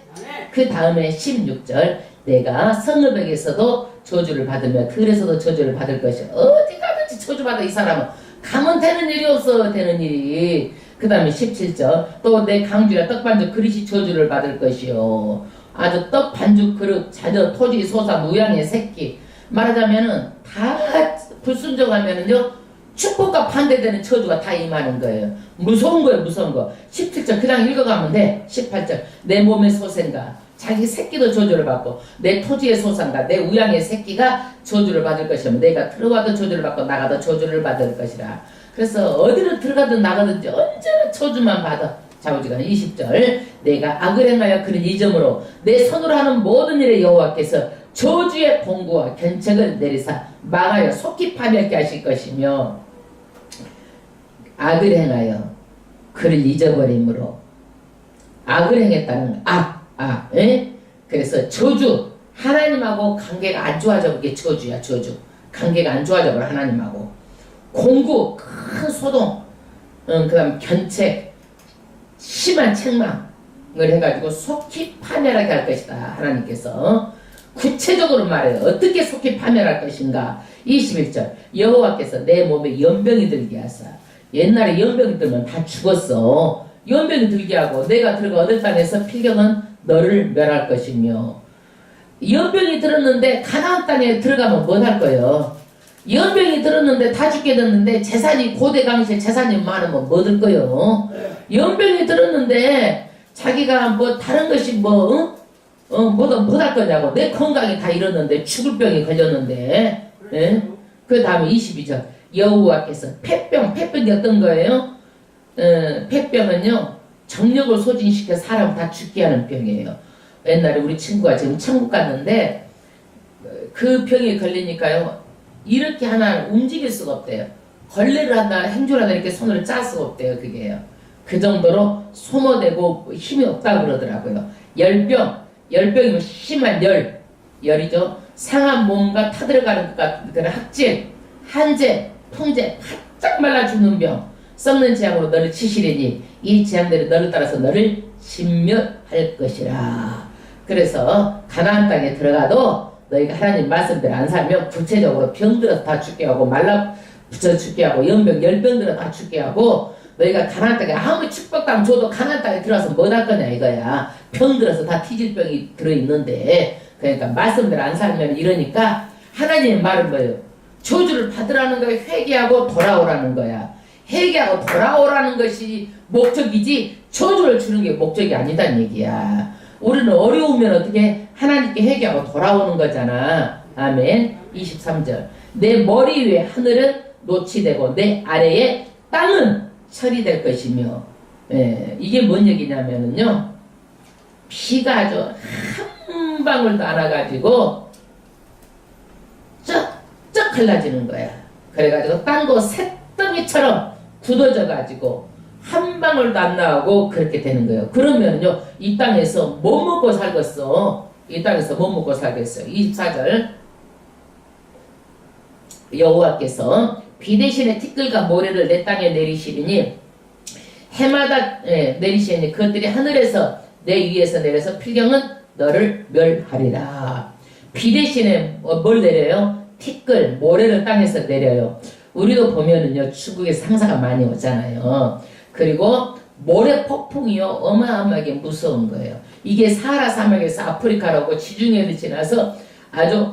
그 다음에 16절 내가 성읍에게서도 저주를 받으며 들에서도 저주를 받을 것이야. 어디 가든지 저주받아. 이 사람은 가면 되는 일이 없어. 되는 일이. 그 다음에 17절 또 내 강주야 떡반죽 그릇이 저주를 받을 것이요. 아주 떡반죽 그릇 자녀 토지 소사 무양의 새끼 말하자면은 다 불순종하면은요 축복과 반대되는 저주가 다 임하는 거예요. 무서운 거예요. 무서운 거. 17절 그냥 읽어가면 돼. 18절 내 몸의 소생가 자기 새끼도 저주를 받고 내 토지의 소산가 내 우양의 새끼가 저주를 받을 것이며 내가 들어가도 저주를 받고 나가도 저주를 받을 것이라. 그래서 어디로 들어가든 나가든지 언제나 저주만 받아. 좌우지간 20절 내가 악을 행하여 그런 이점으로 내 손으로 하는 모든 일에 여호와께서 저주의 공구와 견책을 내리사 망하여 속히 파멸케 하실 것이며 악을 행하여 그를 잊어버림으로 악을 행했다는 악. 그래서 저주 하나님하고 관계가 안 좋아져. 그게 저주야. 저주 관계가 안 좋아져 버려. 하나님하고 공구 큰 소동 그 다음 견책 심한 책망을 해가지고 속히 파멸하게 할 것이다. 하나님께서 구체적으로 말해요. 어떻게 속히 파멸할 것인가. 21절 여호와께서 내 몸에 연병이 들게 하사. 옛날에 연병이 들면 다 죽었어. 연병이 들게 하고 내가 들어가 얻을 땅에서 필경은 너를 멸할 것이며. 연병이 들었는데 가나안 땅에 들어가면 뭐 할 거예요. 연병이 들었는데 다 죽게 됐는데 재산이 고대 당시에 재산이 많으면 뭐 들 거예요. 연병이 들었는데 자기가 뭐 다른 것이 뭐 할 거냐고. 내 건강이 다 잃었는데 죽을 병이 걸렸는데. 그 다음에 22절 여호와께서 폐병이 어떤 거예요? 폐병은요 정력을 소진시켜 사람 다 죽게 하는 병이에요. 옛날에 우리 친구가 지금 천국 갔는데 그 병이 걸리니까요 이렇게 하나 움직일 수가 없대요. 걸레를 한다 행주를 한다 이렇게 손으로 짤 수가 없대요. 그게요. 그 정도로 소모되고 힘이 없다고 그러더라고요. 열병이면 심한 열이죠. 상한 몸과 타들어가는 것 같은 그런 학질, 한제, 풍제, 바짝 말라 죽는 병, 썩는 재앙으로 너를 치시리니 이 재앙들이 너를 따라서 너를 진멸할 것이라. 그래서 가나안 땅에 들어가도 너희가 하나님 말씀대로 안 살면 구체적으로 병들어서 다 죽게 하고 말라 붙여 죽게 하고 연병, 열병 들어 다 죽게 하고 너희가 가나안 땅에 아무리 축복당 줘도 가나안 땅에 들어와서 뭐 할 거냐 이거야. 병들어서 다 티질병이 들어있는데 그러니까 말씀대로 안 살면 이러니까 하나님의 말은 뭐예요? 저주를 받으라는 거야. 회개하고 돌아오라는 거야. 회개하고 돌아오라는 것이 목적이지 저주를 주는 게 목적이 아니다는 얘기야. 우리는 어려우면 어떻게 하나님께 회개하고 돌아오는 거잖아. 아멘. 23절. 내 머리 위에 하늘은 노치되고 내 아래에 땅은 철이 될 것이며. 예, 이게 뭔 얘기냐면은요. 비가 아주 한 방울도 안 와가지고 쩍쩍 갈라지는 거야. 그래가지고 땅도 새덩이처럼 굳어져가지고 한 방울도 안 나오고 그렇게 되는 거예요. 그러면요 이 땅에서 뭐 먹고 살겠어? 이 땅에서 뭐 먹고 살겠어요? 24절. 여호와께서 비 대신에 티끌과 모래를 내 땅에 내리시리니 해마다 내리시니 그것들이 하늘에서 내 위에서 내려서 필경은 너를 멸하리라. 비 대신에 뭘 내려요? 티끌, 모래를 땅에서 내려요. 우리도 보면은요 중국에 상사가 많이 오잖아요. 그리고 모래 폭풍이요 어마어마하게 무서운 거예요. 이게 사하라 사막에서 아프리카로 오고 지중해를 지나서 아주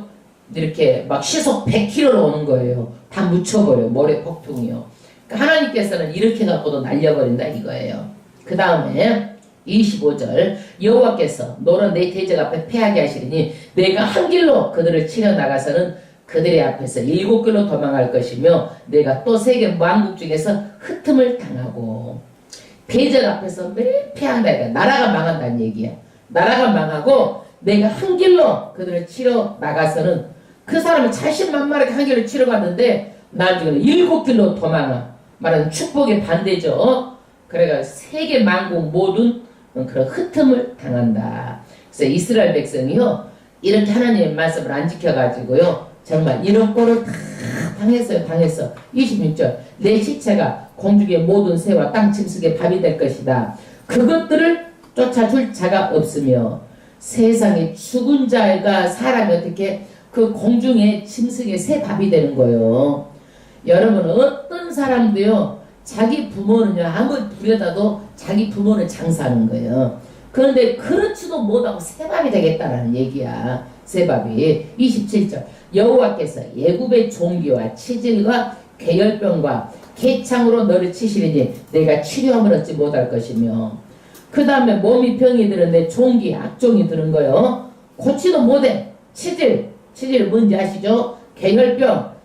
이렇게 막 시속 100km로 오는 거예요. 다 묻혀버려요. 모래 폭풍이요. 그러니까 하나님께서는 이렇게 갖고도 날려버린다 이거예요. 그 다음에 25절. 여호와께서 너는 내 대적 앞에 패하게 하시리니 내가 한 길로 그들을 치려 나가서는 그들의 앞에서 7길로 도망할 것이며 내가 또 세계 만국 중에서 흩음을 당하고. 대적 앞에서 매일 패한다. 그러니까 나라가 망한다는 얘기야. 나라가 망하고 내가 한 길로 그들을 치러 나가서는 그 사람은 자신만만하게 한 길로 치러 갔는데 나중에는 7길로 도망가. 말하는 축복의 반대죠. 그래가 세계 만국 모든 그런 흩음을 당한다. 그래서 이스라엘 백성이요 이렇게 하나님의 말씀을 안 지켜가지고요 정말 이런 꼴을 다 당했어. 26절. 내 시체가 공중의 모든 새와 땅 짐승의 밥이 될 것이다. 그것들을 쫓아줄 자가 없으며. 세상에 죽은 자가 사람이 어떻게 그 공중의 짐승의 새 밥이 되는 거예요. 여러분 어떤 사람도요 자기 부모는요 아무리 부려다도 자기 부모는 장사하는 거예요. 그런데 그렇지도 못하고 새밥이 되겠다라는 얘기야. 새밥이. 27절. 여호와께서 애굽의 종기와 치질과 괴혈병과 개창으로 너를 치시리니 내가 치료함을 얻지 못할 것이며. 그 다음에 몸이 병이 드는데 종기 악종이 드는 거요. 고치도 못해. 치질 뭔지 아시죠? 괴혈병,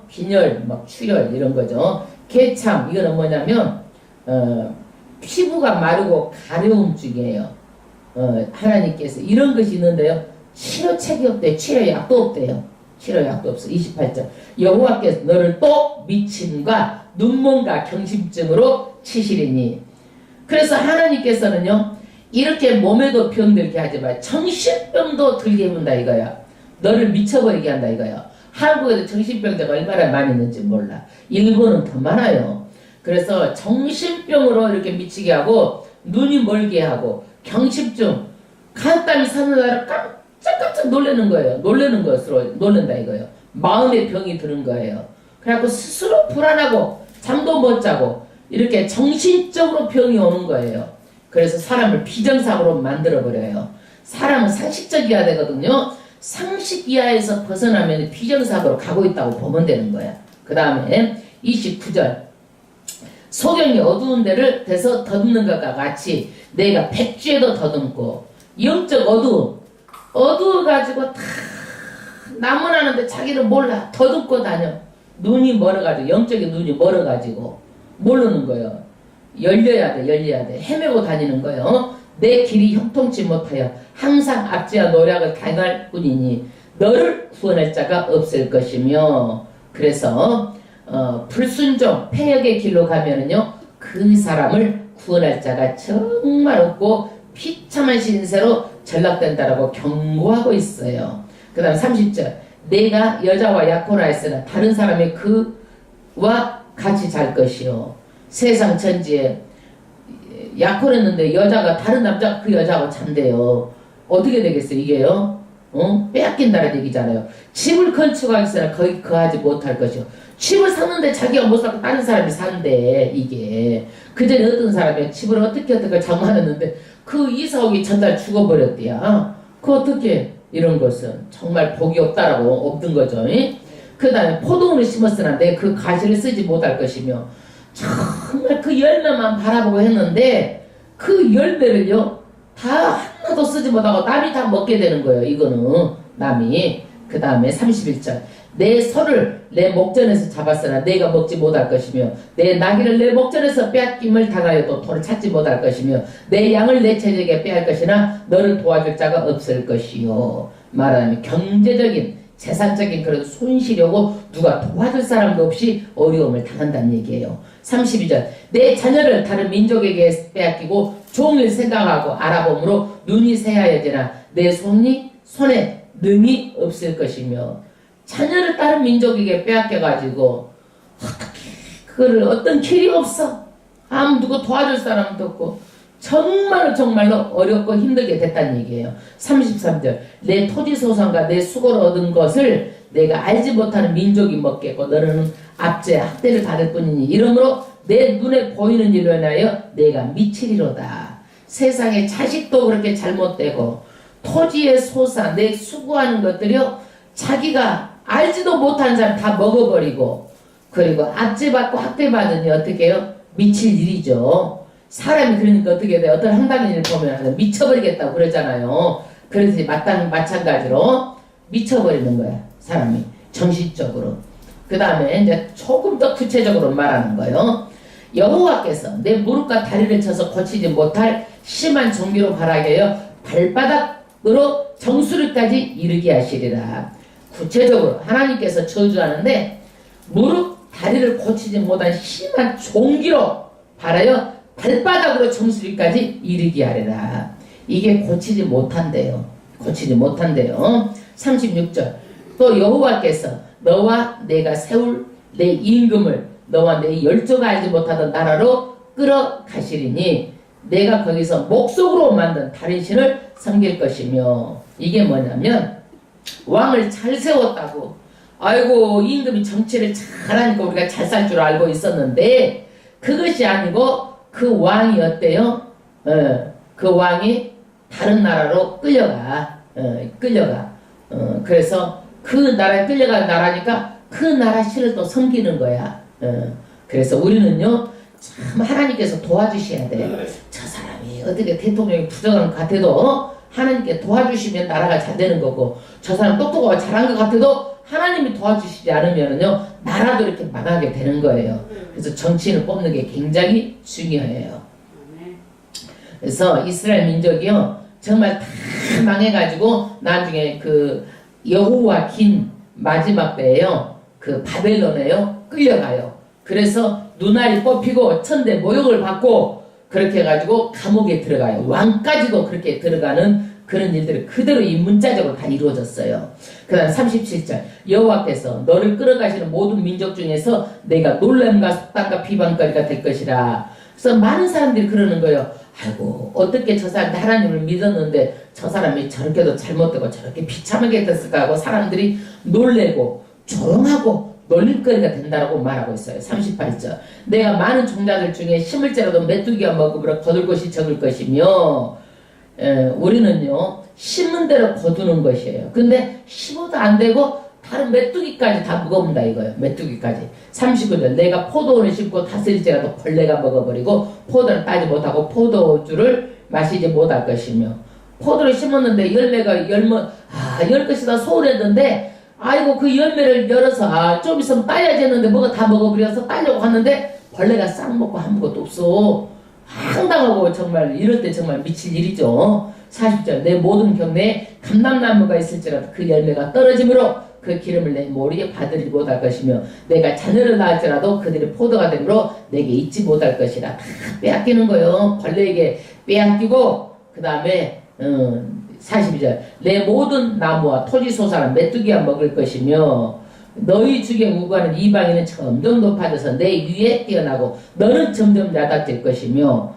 빈혈, 막 출혈 이런 거죠. 개참 이거는 뭐냐면 피부가 마르고 가려움증이에요. 하나님께서 이런 것이 있는데요. 치료책이 없대요. 치료약도 없대요. 치료약도 없어. 28절. 여호와께서 너를 또 미침과 눈먼과 경심증으로 치시리니. 그래서 하나님께서는요. 이렇게 몸에도 병들게 하지만 정신병도 들게 해본다 이거야. 너를 미쳐버리게 한다 이거야. 한국에도 정신병자가 얼마나 많이 있는지 몰라. 일본은 더 많아요. 그래서 정신병으로 이렇게 미치게 하고 눈이 멀게 하고 경심증, 간땀이 사는 날을 깜짝깜짝 놀라는 거예요. 놀라는 것으로 놀란다 이거예요. 마음의 병이 드는 거예요. 그래갖고 스스로 불안하고 잠도 못 자고 이렇게 정신적으로 병이 오는 거예요. 그래서 사람을 비정상으로 만들어버려요. 사람은 상식적이어야 되거든요. 상식 이하에서 벗어나면 비정상으로 가고 있다고 보면 되는 거야. 그 다음에 29절. 소경이 어두운 데를 대서 더듬는 것과 같이 내가 백주에도 더듬고. 영적 어두워가지고 다 나무나는데 자기는 몰라. 더듬고 다녀. 눈이 멀어가지고 영적인 눈이 멀어가지고 모르는 거예요. 열려야 돼. 헤매고 다니는 거예요. 내 길이 형통치 못하여 항상 압제와 노력을 당할 뿐이니 너를 구원할 자가 없을 것이며. 그래서 불순종 폐역의 길로 가면은요 그 사람을 구원할 자가 정말 없고 비참한 신세로 전락된다라고 경고하고 있어요. 그 다음 30절. 내가 여자와 약혼하였으나 다른 사람이 그와 같이 잘 것이요. 세상 천지에 약혼했는데 여자가 다른 남자 그 여자하고 잔대요. 어떻게 되겠어요 이게요? 빼앗긴다는 얘기잖아요. 집을 건축하겠으나 거기 거하지 못할 것이요. 집을 샀는데 자기가 못 사고 다른 사람이 산대. 이게 그전에 어떤 사람이 집을 어떻게 장만했는데 그 이사 오기 전날 죽어버렸대요. 그 어떻게 이런 것은 정말 복이 없다라고 없던 거죠. 그 다음에 포도원을 심었으나 내 그 가시를 쓰지 못할 것이며 정말 그 열매만 바라보고 했는데 그 열매를요 다 하나도 쓰지 못하고 남이 다 먹게 되는 거예요. 이거는 남이. 그 다음에 31절 내 소를 내 목전에서 잡았으나 내가 먹지 못할 것이며 내 나귀를 내 목전에서 빼앗김을 당하여도 도를 찾지 못할 것이며 내 양을 내 체적에 빼앗을 것이나 너를 도와줄 자가 없을 것이요. 말하자면 경제적인 재산적인 그런 손실이고 누가 도와줄 사람도 없이 어려움을 당한다는 얘기예요. 32절 내 자녀를 다른 민족에게 빼앗기고 종일 생각하고 알아봄으로 눈이 새하여지나 내 손에 능이 없을 것이며 자녀를 다른 민족에게 빼앗겨가지고 어떻게 그거를 어떤 길이 없어. 아무 누구 도와줄 사람도 없고 정말로 어렵고 힘들게 됐다는 얘기예요. 33절 내 토지 소산과 내 수고를 얻은 것을 내가 알지 못하는 민족이 먹겠고 너는 압제 학대를 받을 뿐이니 이러므로 내 눈에 보이는 일로 인하여 내가 미치리로다. 세상에 자식도 그렇게 잘못되고 토지의 소산 내 수고하는 것들이요 자기가 알지도 못한 사람 다 먹어버리고 그리고 압제받고 학대받으니 어떻게 해요? 미칠 일이죠. 사람이 그러니까 어떻게 돼요? 어떤 황당한 일을 보면 미쳐버리겠다고 그러잖아요. 그래서 마찬가지로 미쳐버리는 거야. 사람이 정신적으로. 그 다음에 이제 조금 더 구체적으로 말하는 거예요. 여호와께서 내 무릎과 다리를 쳐서 고치지 못할 심한 종기로 바라게 하여 발바닥으로 정수리까지 이르게 하시리라. 구체적으로 하나님께서 저주하는데 무릎 다리를 고치지 못한 심한 종기로 바라여 발바닥으로 정수리까지 이르게 하리라. 이게 고치지 못한대요. 36절 또 여호와께서 너와 내가 세울 내 임금을 너와 내 열조가 알지 못하던 나라로 끌어가시리니 내가 거기서 목석으로 만든 다른 신을 섬길 것이며 이게 뭐냐면 왕을 잘 세웠다고 아이고 임금이 정치를 잘하니까 우리가 잘 살 줄 알고 있었는데 그것이 아니고 그 왕이 어때요? 그 왕이 다른 나라로 끌려가. 그래서 그 나라에 끌려간 나라니까 그 나라 신을 또 섬기는 거야. 그래서 우리는요, 참 하나님께서 도와주셔야 돼. 저 사람이 어떻게 대통령이 부정한 것 같아도 하나님께 도와주시면 나라가 잘 되는 거고, 저 사람 똑똑하고 잘한 것 같아도 하나님이 도와주시지 않으면요 나라도 이렇게 망하게 되는 거예요. 그래서 정치인을 뽑는 게 굉장히 중요해요. 그래서 이스라엘 민족이요 정말 다 망해가지고 나중에 그 여호와 긴 마지막 때에요 그 바벨론에요 끌려가요. 그래서 눈알이 뽑히고 천대 모욕을 받고 그렇게 해가지고 감옥에 들어가요. 왕까지도 그렇게 들어가는 그런 일들이 그대로 이 문자적으로 다 이루어졌어요. 그 다음 37절 여호와께서 너를 끌어가시는 모든 민족 중에서 내가 놀람과 속담과 비방거리가 될 것이라. 그래서 많은 사람들이 그러는 거예요. 아이고 어떻게 저 사람이 하나님을 믿었는데 저 사람이 저렇게도 잘못되고 저렇게 비참하게 됐을까 하고 사람들이 놀래고 조롱하고 놀림거리가 된다고 말하고 있어요. 38절 내가 많은 종자들 중에 심을지라도 메뚜기가 먹으므로 거둘 것이 적을 것이며 우리는요 심은 대로 거두는 것이에요. 근데 심어도 안 되고 다른 메뚜기까지 다 먹어본다 이거예요. 메뚜기까지. 39절 내가 포도원을 심고 다스릴지라도 벌레가 먹어버리고 포도를 따지 못하고 포도주를 마시지 못할 것이며 포도를 심었는데 열매가 열 것이다 소홀했는데 아이고 그 열매를 열어서 좀 있으면 따야지 했는데 뭐가 다 먹어버려서 따려고 하는데 벌레가 싹 먹고 아무것도 없어. 황당하고 정말 이럴 때 정말 미칠 일이죠. 40절 내 모든 경내에 감람나무가 있을지라도 그 열매가 떨어지므로 그 기름을 내 머리에 받으리 못할 것이며 내가 자녀를 낳을지라도 그들이 포도가 되므로 내게 잊지 못할 것이라. 다 빼앗기는 거예요. 벌레에게 빼앗기고 그 다음에 42절 내 모든 나무와 토지 소산은 메뚜기가 먹을 것이며 너희 중에 우고하는 이방인은 점점 높아져서 내 위에 뛰어나고 너는 점점 야단질 것이며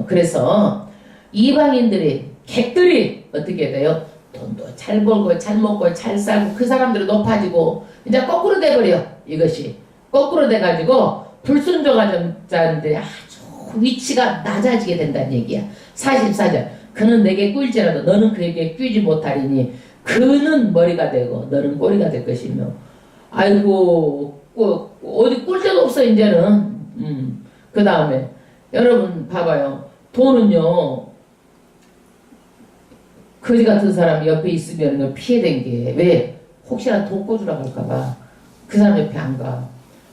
그래서 이방인들이 객들이 어떻게 돼요? 돈도 잘 벌고 잘 먹고 잘 살고 그 사람들이 높아지고 이제 거꾸로 돼버려. 이것이 거꾸로 돼가지고 불순종한 자들이 아주 위치가 낮아지게 된다는 얘기야. 44절 그는 내게 꿀지라도 너는 그에게 뀌지 못하리니 그는 머리가 되고 너는 꼬리가 될 것이며. 아이고 어디 꿀 데도 없어 이제는. 그 다음에 여러분 봐봐요. 돈은요 거지 같은 사람이 옆에 있으면 피해된 게 왜? 혹시나 돈 꿔주라고 할까봐 그 사람 옆에 안 가.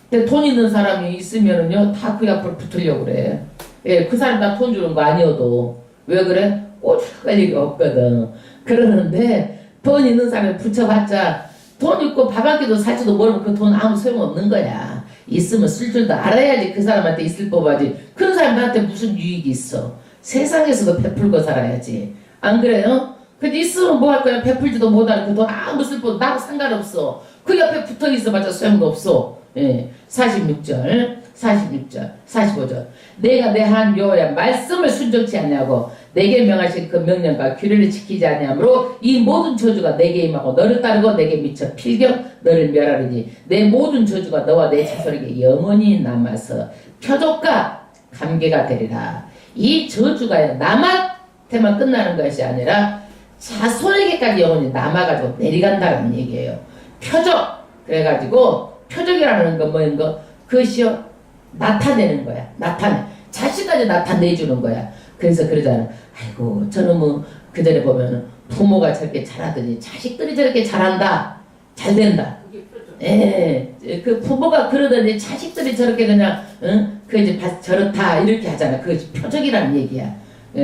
근데 돈 있는 사람이 있으면은요 다 그 옆으로 붙으려고 그래. 예, 그 사람 다 돈 주는 거 아니어도. 왜 그래? 꽂을 리가 없거든. 그러는데 돈 있는 사람이 붙여봤자 돈 있고 밥 한 끼도 살지도 모르면 그 돈 아무 소용없는 거야. 있으면 쓸 줄도 알아야지 그 사람한테 있을 법하지. 그런 사람한테 무슨 유익이 있어. 세상에서도 베풀고 살아야지. 안 그래요? 근데 있으면 뭐 할 거야? 베풀지도 못하는 그 돈 아무 쓸법 나하고 상관없어. 그 옆에 붙어 있어봤자 소용도 없어. 예, 46절, 45절. 내가 내 하나님 여호와의 말씀을 순종치 않냐고 내게 명하신 그 명령과 규례를 지키지 아니하므로 이 모든 저주가 내게 임하고 너를 따르고 내게 미쳐 필경 너를 멸하리니 내 모든 저주가 너와 내 자손에게 영원히 남아서 표적과 감개가 되리라. 이 저주가 남한테만 끝나는 것이 아니라 자손에게까지 영원히 남아가지고 내려간다는 얘기예요. 표적. 그래가지고 표적이라는 건 뭐인 거? 그것이요 나타내는 거야. 나타내. 자식까지 나타내주는 거야. 그래서 그러잖아. 아이고 저는 뭐 그전에 보면은 부모가 저렇게 잘하더니 자식들이 저렇게 잘한다. 잘 된다. 예, 그 부모가 그러더니 자식들이 저렇게 그냥 그 이제 저렇다 이렇게 하잖아. 그것이 표적이라는 얘기야.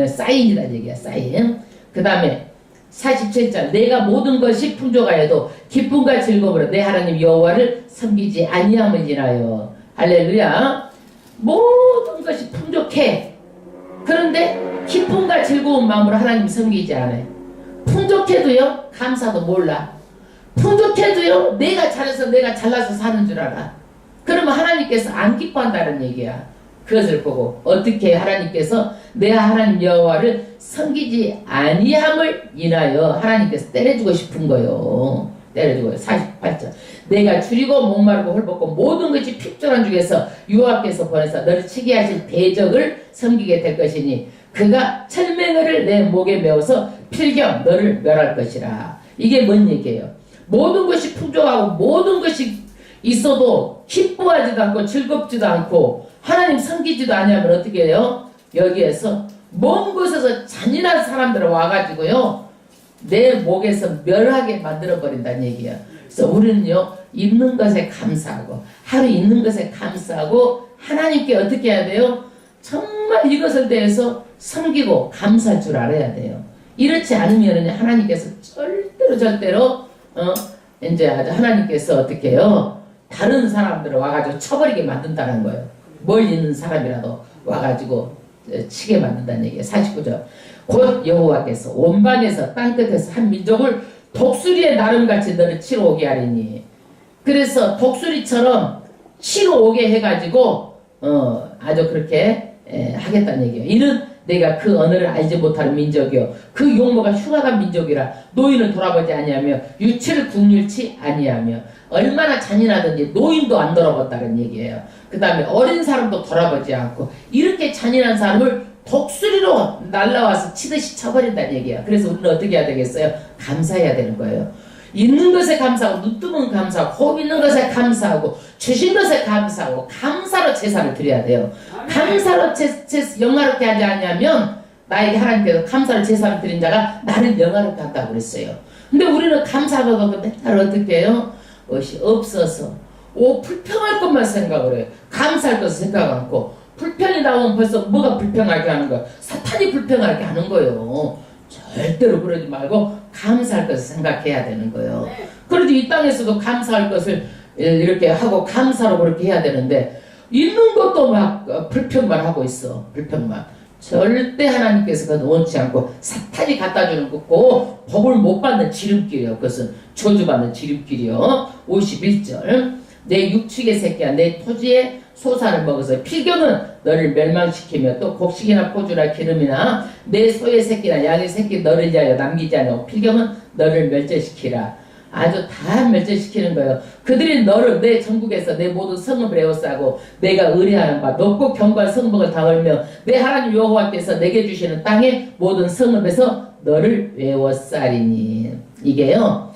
사인이라는 얘기야. 사인. 그 다음에 47절 내가 모든 것이 풍족하여도 기쁨과 즐거움으로 내 하나님 여호와를 섬기지 아니함을 인하여. 할렐루야. 모든 것이 풍족해. 그런데 기쁨과 즐거운 마음으로 하나님 섬기지 않아요. 풍족해도요 감사도 몰라. 풍족해도요 내가 잘해서 내가 잘나서 사는 줄 알아. 그러면 하나님께서 안 기뻐한다는 얘기야. 그것을 보고 어떻게 하나님께서 내 하나님 여호와를 섬기지 아니함을 인하여 하나님께서 때려주고 싶은 거요. 때려주고. 48절 내가 줄이고 목마르고 헐벗고 모든 것이 핍절한 중에서 여호와께서 보내서 너를 치게 하실 대적을 섬기게 될 것이니 그가 철맹을 내 목에 메어서 필경 너를 멸할 것이라. 이게 뭔 얘기예요? 모든 것이 풍족하고 모든 것이 있어도 기뻐하지도 않고 즐겁지도 않고 하나님 섬기지도 아니하면 어떻게 해요? 여기에서 먼 곳에서 잔인한 사람들 와가지고요 내 목에서 멸하게 만들어버린다는 얘기야. 그래서 우리는요 있는 것에 감사하고 하루 있는 것에 감사하고 하나님께 어떻게 해야 돼요? 정말 이것을 대해서 섬기고 감사할 줄 알아야 돼요. 이렇지 않으면 하나님께서 절대로 이제 하나님께서 어떻게 해요? 다른 사람들을 와가지고 쳐버리게 만든다는 거예요. 멀리 있는 사람이라도 와가지고 치게 만든다는 얘기예요. 49절 곧 여호와께서 온방에서 땅끝에서 한 민족을 독수리의 나름같이 너를 치러 오게 하리니. 그래서 독수리처럼 치러 오게 해가지고 아주 그렇게 하겠다는 얘기예요. 이는 내가 그 언어를 알지 못하는 민족이요 그 용모가 흉악한 민족이라 노인을 돌아보지 아니하며 유치를 국률치 아니하며. 얼마나 잔인하든지 노인도 안 돌아봤다는 얘기예요. 그 다음에 어린 사람도 돌아보지 않고 이렇게 잔인한 사람을 독수리로 날라와서 치듯이 쳐버린다는 얘기예요. 그래서 우리는 어떻게 해야 되겠어요? 감사해야 되는 거예요. 있는 것에 감사하고 눈 뜨면 감사하고 호흡 있는 것에 감사하고 주신 것에 감사하고 감사로 제사를 드려야 돼요. 감사로 영화롭게 하지 않냐면 나에게 하나님께서 감사로 제사를 드린 자가 나를 영화롭게 한다고 그랬어요. 근데 우리는 감사하고 맨날 어떻게 해요? 것이 없어서 불평할 것만 생각을 해요. 감사할 것을 생각 않고 불평이 나오면 벌써 뭐가 불평하게 하는 거야? 사탄이 불평하게 하는 거예요. 절대로 그러지 말고 감사할 것을 생각해야 되는 거예요. 그래도 이 땅에서도 감사할 것을 이렇게 하고 감사로 그렇게 해야 되는데 있는 것도 막 불평만 하고 있어. 불평만. 절대 하나님께서 그건 원치 않고 사탄이 갖다 주는 거고 복을 못 받는 지름길이요. 그것은 저주받는 지름길이요. 51절 내 육축의 새끼야 내 토지의 소산을 먹어서 필경은 너를 멸망시키며 또 곡식이나 포주나 기름이나 내 소의 새끼나 양의 새끼 너를 위하여 남기지 않고 필경은 너를 멸절시키라. 아주 다 멸절시키는 거예요. 그들이 너를 내 전국에서 내 모든 성읍을 에워싸고 내가 의뢰하는 바 높고 견고한 성벽을 다 걸며 내 하나님 여호와께서 내게 주시는 땅의 모든 성읍에서 너를 외워싸리니. 이게요,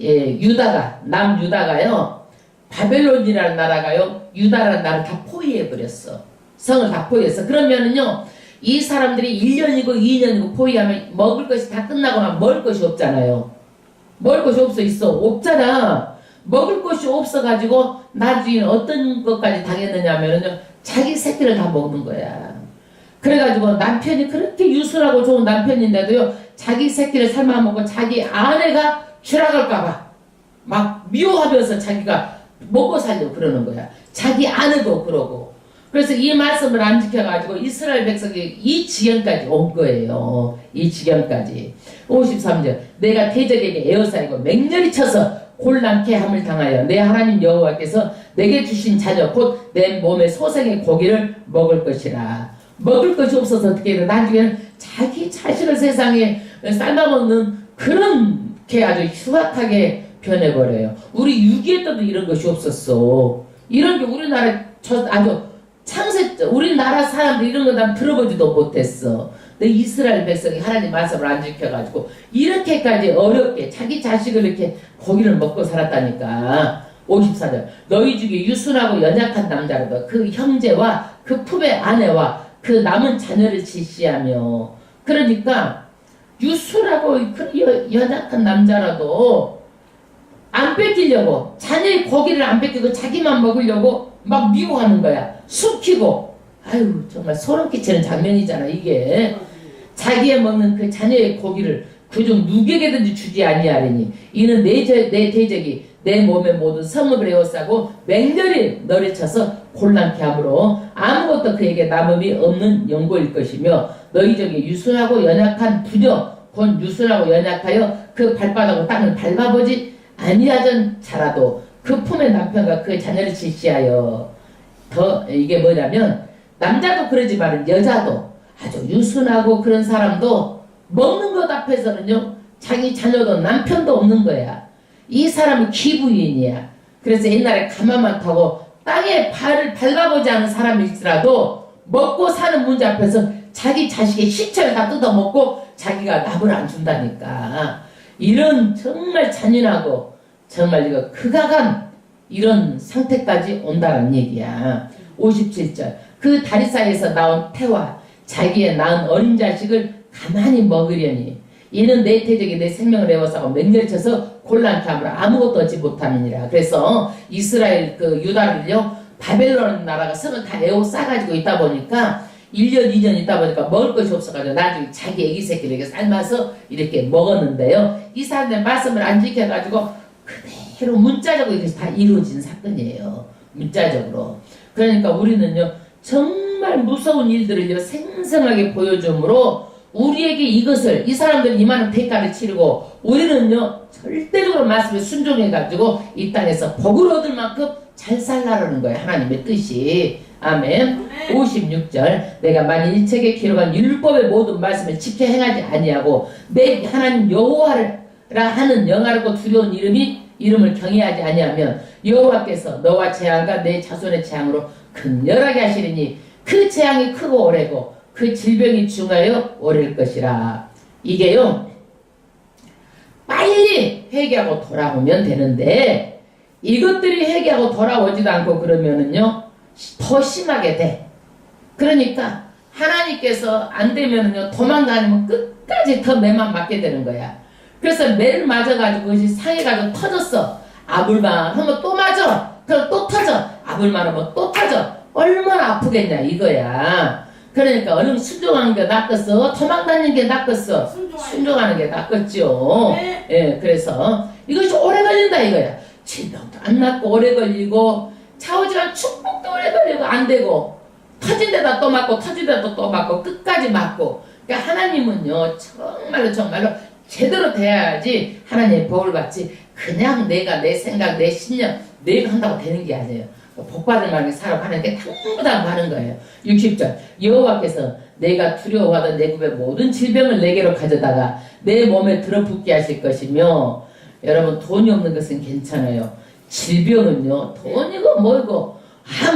예, 유다가, 남유다가요, 바벨론이라는 나라가요, 유다라는 나라를 다 포위해버렸어. 성을 다 포위했어. 그러면은요, 이 사람들이 1년이고 2년이고 포위하면 먹을 것이 다 끝나고 나면 먹을 것이 없잖아요. 먹을 것이 없잖아. 먹을 것이 없어가지고 나중에 어떤 것까지 당했느냐 하면은요, 자기 새끼를 다 먹는 거야. 그래가지고 남편이 그렇게 유순하고 좋은 남편인데도요, 자기 새끼를 삶아먹고 자기 아내가 추락할까봐 막 미워하면서 자기가 먹고 살려고 그러는 거야. 자기 아내도 그러고. 그래서 이 말씀을 안 지켜가지고 이스라엘 백성이 이 지경까지 온 거예요. 이 지경까지. 53절. 내가 대적에게 에워싸이고 맹렬히 쳐서 곤란케 함을 당하여 내 하나님 여호와께서 내게 주신 자녀 곧 내 몸의 소생의 고기를 먹을 것이라. 먹을 것이 없어서 어떻게 해요? 나중에는 자기 자식을 세상에 삶아먹는 그렇게 아주 흉악하게 변해버려요. 우리 6.25 때도 이런 것이 없었어. 이런 게 우리나라 아주 우리나라 사람들 이런 거 난 들어보지도 못했어. 근데 이스라엘 백성이 하나님 말씀을 안 지켜가지고 이렇게까지 어렵게 자기 자식을 이렇게 고기를 먹고 살았다니까. 54절. 너희 중에 유순하고 연약한 남자라도 그 형제와 그 품의 아내와 그 남은 자녀를 지시하며. 그러니까 유순하고 연약한 남자라도 안 뺏기려고, 자녀의 고기를 안 뺏기고 자기만 먹으려고 막 미워하는 거야. 숨기고. 아유, 정말 소름 끼치는 장면이잖아 이게. 자기의 먹는 그 자녀의 고기를 그중 누구에게든지 주지 아니하리니 이는 내 대적이 내 몸의 모든 성읍을 에워싸고 맹렬히 너를 쳐서 곤란케 하므로 아무것도 그에게 남음이 없는 연고일 것이며 너희 중에 유순하고 연약한 부녀 곧 유순하고 연약하여 그 발바닥으로 땅을 밟아보지 아니하던 자라도 그 품의 남편과 그 자녀를 지시하여. 더 이게 뭐냐면 남자도 그러지만 여자도 아주 유순하고 그런 사람도 먹는 것 앞에서는요, 자기 자녀도 남편도 없는 거야. 이 사람은 기부인이야. 그래서 옛날에 가마만 타고 땅에 발을 밟아보지 않은 사람일지라도 먹고 사는 문제 앞에서 자기 자식의 시체를 다 뜯어먹고 자기가 납을 안 준다니까. 이런 정말 잔인하고 정말 이거 극악한 이런 상태까지 온다는 얘기야. 57절. 그 다리 사이에서 나온 태와 자기의 낳은 어린 자식을 가만히 먹으려니 이는 내 대적이 내 생명을 에워싸고 맹렬히 쳐서 곤란케 하므로 아무것도 얻지 못함이니라. 그래서 이스라엘 그 유다를요, 바벨론 나라가 성을 다 에워싸가지고 있다 보니까 1년 2년 있다 보니까 먹을 것이 없어가지고 나중에 자기 애기 새끼를 이렇게 삶아서 이렇게 먹었는데요, 이 사람들 말씀을 안 지켜가지고 그대로 문자적으로 이것이 다 이루어진 사건이에요. 문자적으로. 그러니까 우리는요, 정말 무서운 일들을요 생생하게 보여주므로 우리에게 이것을, 이 사람들은 이만한 대가를 치르고 우리는요 절대적으로 말씀에 순종해가지고 이 땅에서 복을 얻을 만큼 잘 살라라는 거예요. 하나님의 뜻이. 아멘. 56절. 내가 만일 이 책에 기록한 율법의 모든 말씀을 지켜 행하지 아니하고 내 하나님 여호와라 하는 영화롭고 두려운 이름을 경외하지 아니하면 여호와께서 너와 재앙과 내 자손의 재앙으로 극렬하게 하시리니 그 재앙이 크고 오래고 그 질병이 중하여 오래일 것이라. 이게요, 빨리 회개하고 돌아오면 되는데 이것들이 회개하고 돌아오지도 않고 그러면은요 더 심하게 돼. 그러니까 하나님께서 안 되면은요 도망가면 끝까지 더 매만 맞게 되는 거야. 그래서 매를 맞아가지고 그것이 상해가지고 터졌어. 아물만 하면 또 맞아. 그럼 또 터져. 아물만 하면 또 터져. 얼마나 아프겠냐 이거야. 그러니까 얼른 순종하는 게 낫겠어? 도망다니는 게 낫겠어? 순종하는 게 낫겠죠. 네. 예, 그래서 이것이 오래 걸린다 이거야. 질병도 안 낫고 오래 걸리고 차오지만 축복도 오래 걸리고 안 되고 터진 데다 또 맞고 터진 데다 또 맞고 끝까지 맞고. 그러니까 하나님은요 정말로 제대로 돼야지 하나님의 복을 받지 그냥 내가 내 생각 내 신념 내가 한다고 되는 게 아니에요. 복받을 만한 사람 하는 게 당부당 하는 거예요. 60절. 여호와께서 내가 두려워하던 내 굽의 모든 질병을 내게로 가져다가 내 몸에 들어붙게 하실 것이며 여러분 돈이 없는 것은 괜찮아요. 질병은요 돈이고 뭐이고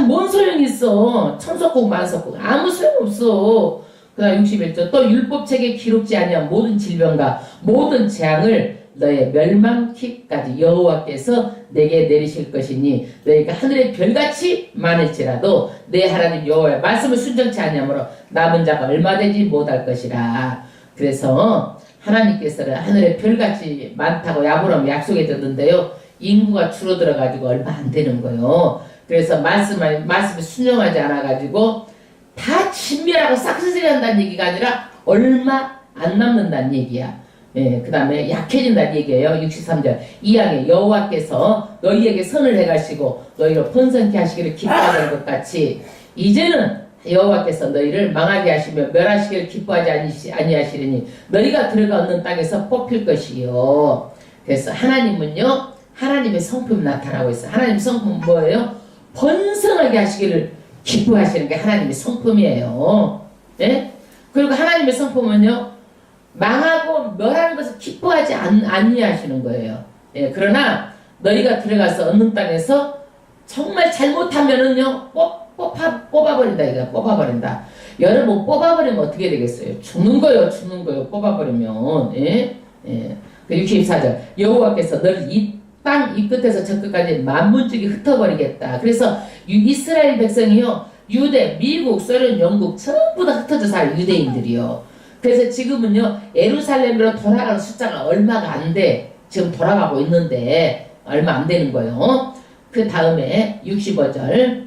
뭔 소용이 있어. 천석국 만석국 아무 소용없어. 그다음 61절 또 율법책에 기록지 아니한 모든 질병과 모든 재앙을 너의 멸망키까지 여호와께서 내게 내리실 것이니 너희가 하늘의 별같이 많을지라도 내 하나님 여호와의 말씀을 순종치 아니하므로 남은 자가 얼마 되지 못할 것이라. 그래서 하나님께서는 하늘의 별같이 많다고 야브라함 약속해 줬는데요. 인구가 줄어들어 가지고 얼마 안 되는 거예요. 그래서 말씀을 순종하지 않아 가지고 다 진멸하고 싹쓸이 한다는 얘기가 아니라 얼마 안 남는다는 얘기야. 예, 그 다음에 약해진다는 얘기예요. 63절 이왕에 여호와께서 너희에게 선을 해가시고 너희를 번성케 하시기를 기뻐하는 것 같이 이제는 여호와께서 너희를 망하게 하시며 멸하시기를 기뻐하지 아니하시리니 너희가 들어가 얻는 땅에서 뽑힐 것이요. 그래서 하나님은요 하나님의 성품이 나타나고 있어요. 하나님의 성품은 뭐예요? 번성하게 하시기를 기뻐하시는 게 하나님의 성품이에요. 예? 그리고 하나님의 성품은요 망하고 멸하는 것을 기뻐하지 아니하시는 거예요. 예, 그러나 너희가 들어가서 얻는 땅에서 정말 잘못하면은요 뽑아버린다. 이거 뽑아버린다. 여러분 뽑아버리면 어떻게 되겠어요? 죽는 거요 뽑아버리면. 예? 예. 64절 여호와께서 너를 이 땅 이 끝에서 저 끝까지 만문적이 흩어버리겠다. 그래서 이스라엘 백성이요 유대, 미국, 소련, 영국 전부 다 흩어져 살 유대인들이요. 그래서 지금은요 예루살렘으로 돌아가는 숫자가 얼마가 안 돼. 지금 돌아가고 있는데 얼마 안 되는 거예요. 그 다음에 65절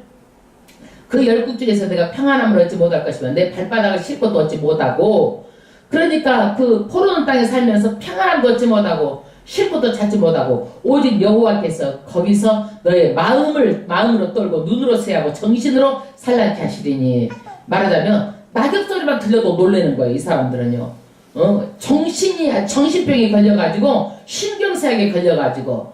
그 열국 중에서 내가 평안함을 얻지 못할 것이면 내 발바닥을 싣고도 얻지 못하고 그러니까 그 포로는 땅에 살면서 평안함도 얻지 못하고 쉴 곳도 찾지 못하고 오직 여호와께서 거기서 너의 마음으로 떨고 눈으로 세하고 정신으로 산란케 하시리니 말하자면 낙엽소리만 들려도 놀라는 거예요. 이 사람들은요 정신병이 걸려가지고 신경쇠약에 걸려가지고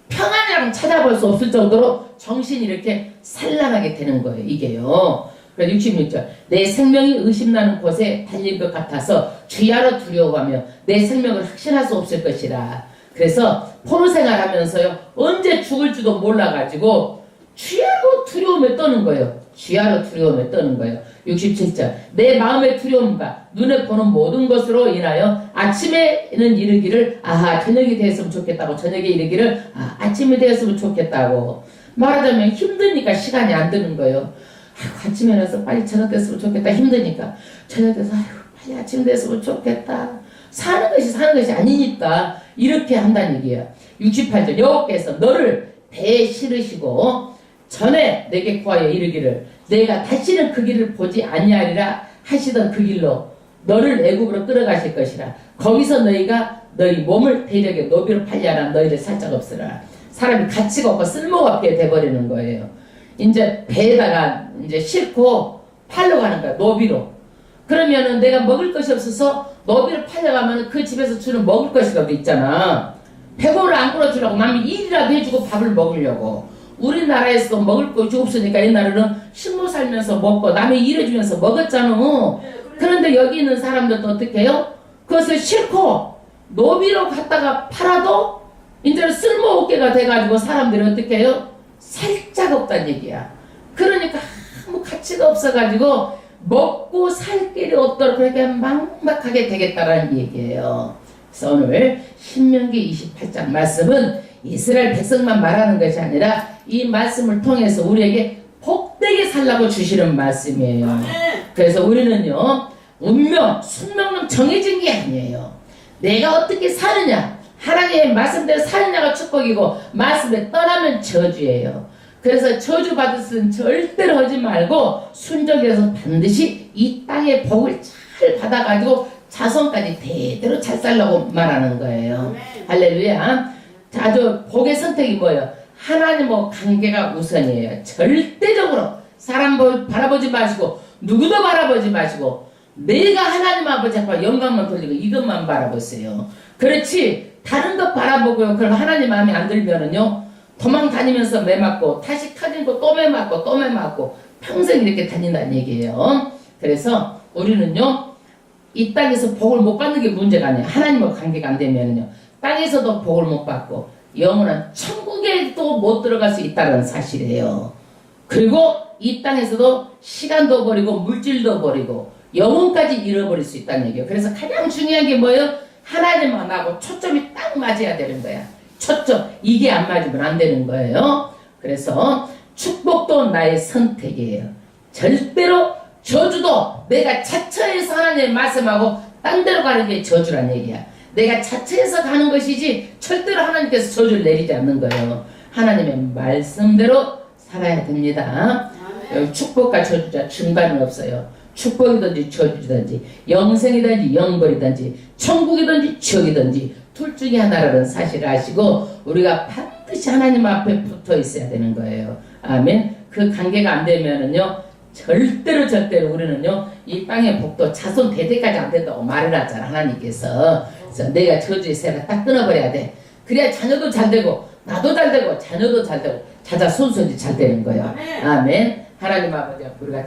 평안이라고 찾아볼 수 없을 정도로 정신이 이렇게 산란하게 되는 거예요. 이게요. 그래서 66절 내 생명이 의심나는 곳에 달릴 것 같아서 주야로 두려워하며 내 생명을 확신할 수 없을 것이라. 그래서 포로 생활하면서요 언제 죽을지도 몰라가지고 주야로 두려움에 떠는 거예요. 주야로 두려움에 떠는 거예요. 67절 내 마음의 두려움과 눈에 보는 모든 것으로 인하여 아침에는 이르기를 아하 저녁이 되었으면 좋겠다고 저녁에 이르기를 아침이 되었으면 좋겠다고. 말하자면 힘드니까 시간이 안 드는 거예요. 아침에 나서 빨리 저녁 됐으면 좋겠다. 힘드니까 저녁 돼서 빨리 아침 됐으면 좋겠다. 사는 것이 아니니까 이렇게 한다는 얘기예요. 68절 여호와께서 너를 배에 실으시고 전에 내게 구하여 이르기를 내가 다시는 그 길을 보지 아니하리라 하시던 그 길로 너를 애굽으로 끌어가실 것이라. 거기서 너희가 너희 몸을 대적에 노비로 팔려라. 너희를 살짝 없으라. 사람이 가치가 없고 쓸모가 없게 돼버리는 거예요. 이제 배에다가 이제 싣고 팔러 가는 거야. 노비로. 그러면은 내가 먹을 것이 없어서 노비를 팔려가면 그 집에서 주는 먹을 것이라도 있잖아. 배고를 안 끌어주려고 남이 일이라도 해주고 밥을 먹으려고. 우리나라에서도 먹을 것이 없으니까 옛날에는 식모 살면서 먹고 남이 일해주면서 먹었잖아. 그런데 여기 있는 사람들도 어떻게 해요? 그것을 싣고 노비로 갖다가 팔아도 이제는 쓸모없게가 돼가지고 사람들이 어떻게 해요? 살짝 없다는 얘기야. 그러니까 아무 가치가 없어가지고 먹고 살 길이 없도록 그렇게 막막하게 되겠다라는 얘기예요. 그래서 오늘 신명기 28장 말씀은 이스라엘 백성만 말하는 것이 아니라 이 말씀을 통해서 우리에게 복되게 살라고 주시는 말씀이에요. 그래서 우리는요 운명, 숙명론 정해진 게 아니에요. 내가 어떻게 사느냐 하나님의 말씀대로 사느냐가 축복이고 말씀에 떠나면 저주예요. 그래서 저주 받았으면 절대로 하지 말고 순종해서 반드시 이 땅의 복을 잘 받아가지고 자손까지 대대로 잘 살라고 말하는 거예요. 할렐루야. 아주 복의 선택이 뭐예요? 하나님과 관계가 우선이에요. 절대적으로 사람 바라보지 마시고 누구도 바라보지 마시고 내가 하나님 아버지 앞에 영광만 돌리고 이것만 바라보세요. 그렇지 다른 것 바라보고요. 그럼 하나님 마음에 안 들면은요 도망 다니면서 매 맞고 다시 터지고 또 매 맞고 또 매 맞고 평생 이렇게 다닌다는 얘기예요. 그래서 우리는요 이 땅에서 복을 못 받는 게 문제가 아니에요. 하나님과 관계가 안 되면은요 땅에서도 복을 못 받고 영원한 천국에도 못 들어갈 수 있다는 사실이에요. 그리고 이 땅에서도 시간도 버리고 물질도 버리고 영혼까지 잃어버릴 수 있다는 얘기예요. 그래서 가장 중요한 게 뭐예요? 하나님만 하고 초점이 딱 맞아야 되는 거야. 초점. 이게 안 맞으면 안 되는 거예요. 그래서 축복도 나의 선택이에요. 절대로 저주도 내가 자처해서 하나님의 말씀하고 딴 데로 가는 게 저주란 얘기야. 내가 자처해서 가는 것이지 절대로 하나님께서 저주를 내리지 않는 거예요. 하나님의 말씀대로 살아야 됩니다. 축복과 저주자 중간은 없어요. 축복이든지 저주든지 영생이든지 영벌이든지 천국이든지 지옥이든지 둘 중에 하나라는 사실을 아시고 우리가 반드시 하나님 앞에 붙어 있어야 되는 거예요. 아멘. 그 관계가 안 되면은요 절대로 우리는요 이 땅의 복도 자손 대대까지 안 된다고 말을 하잖아 하나님께서. 그래서 내가 저주의 세를 딱 끊어버려야 돼. 그래야 자녀도 잘 되고 나도 잘 되고 자녀도 잘 되고 자자 손손이 잘 되는 거예요. 아멘. 하나님 아버지 우리가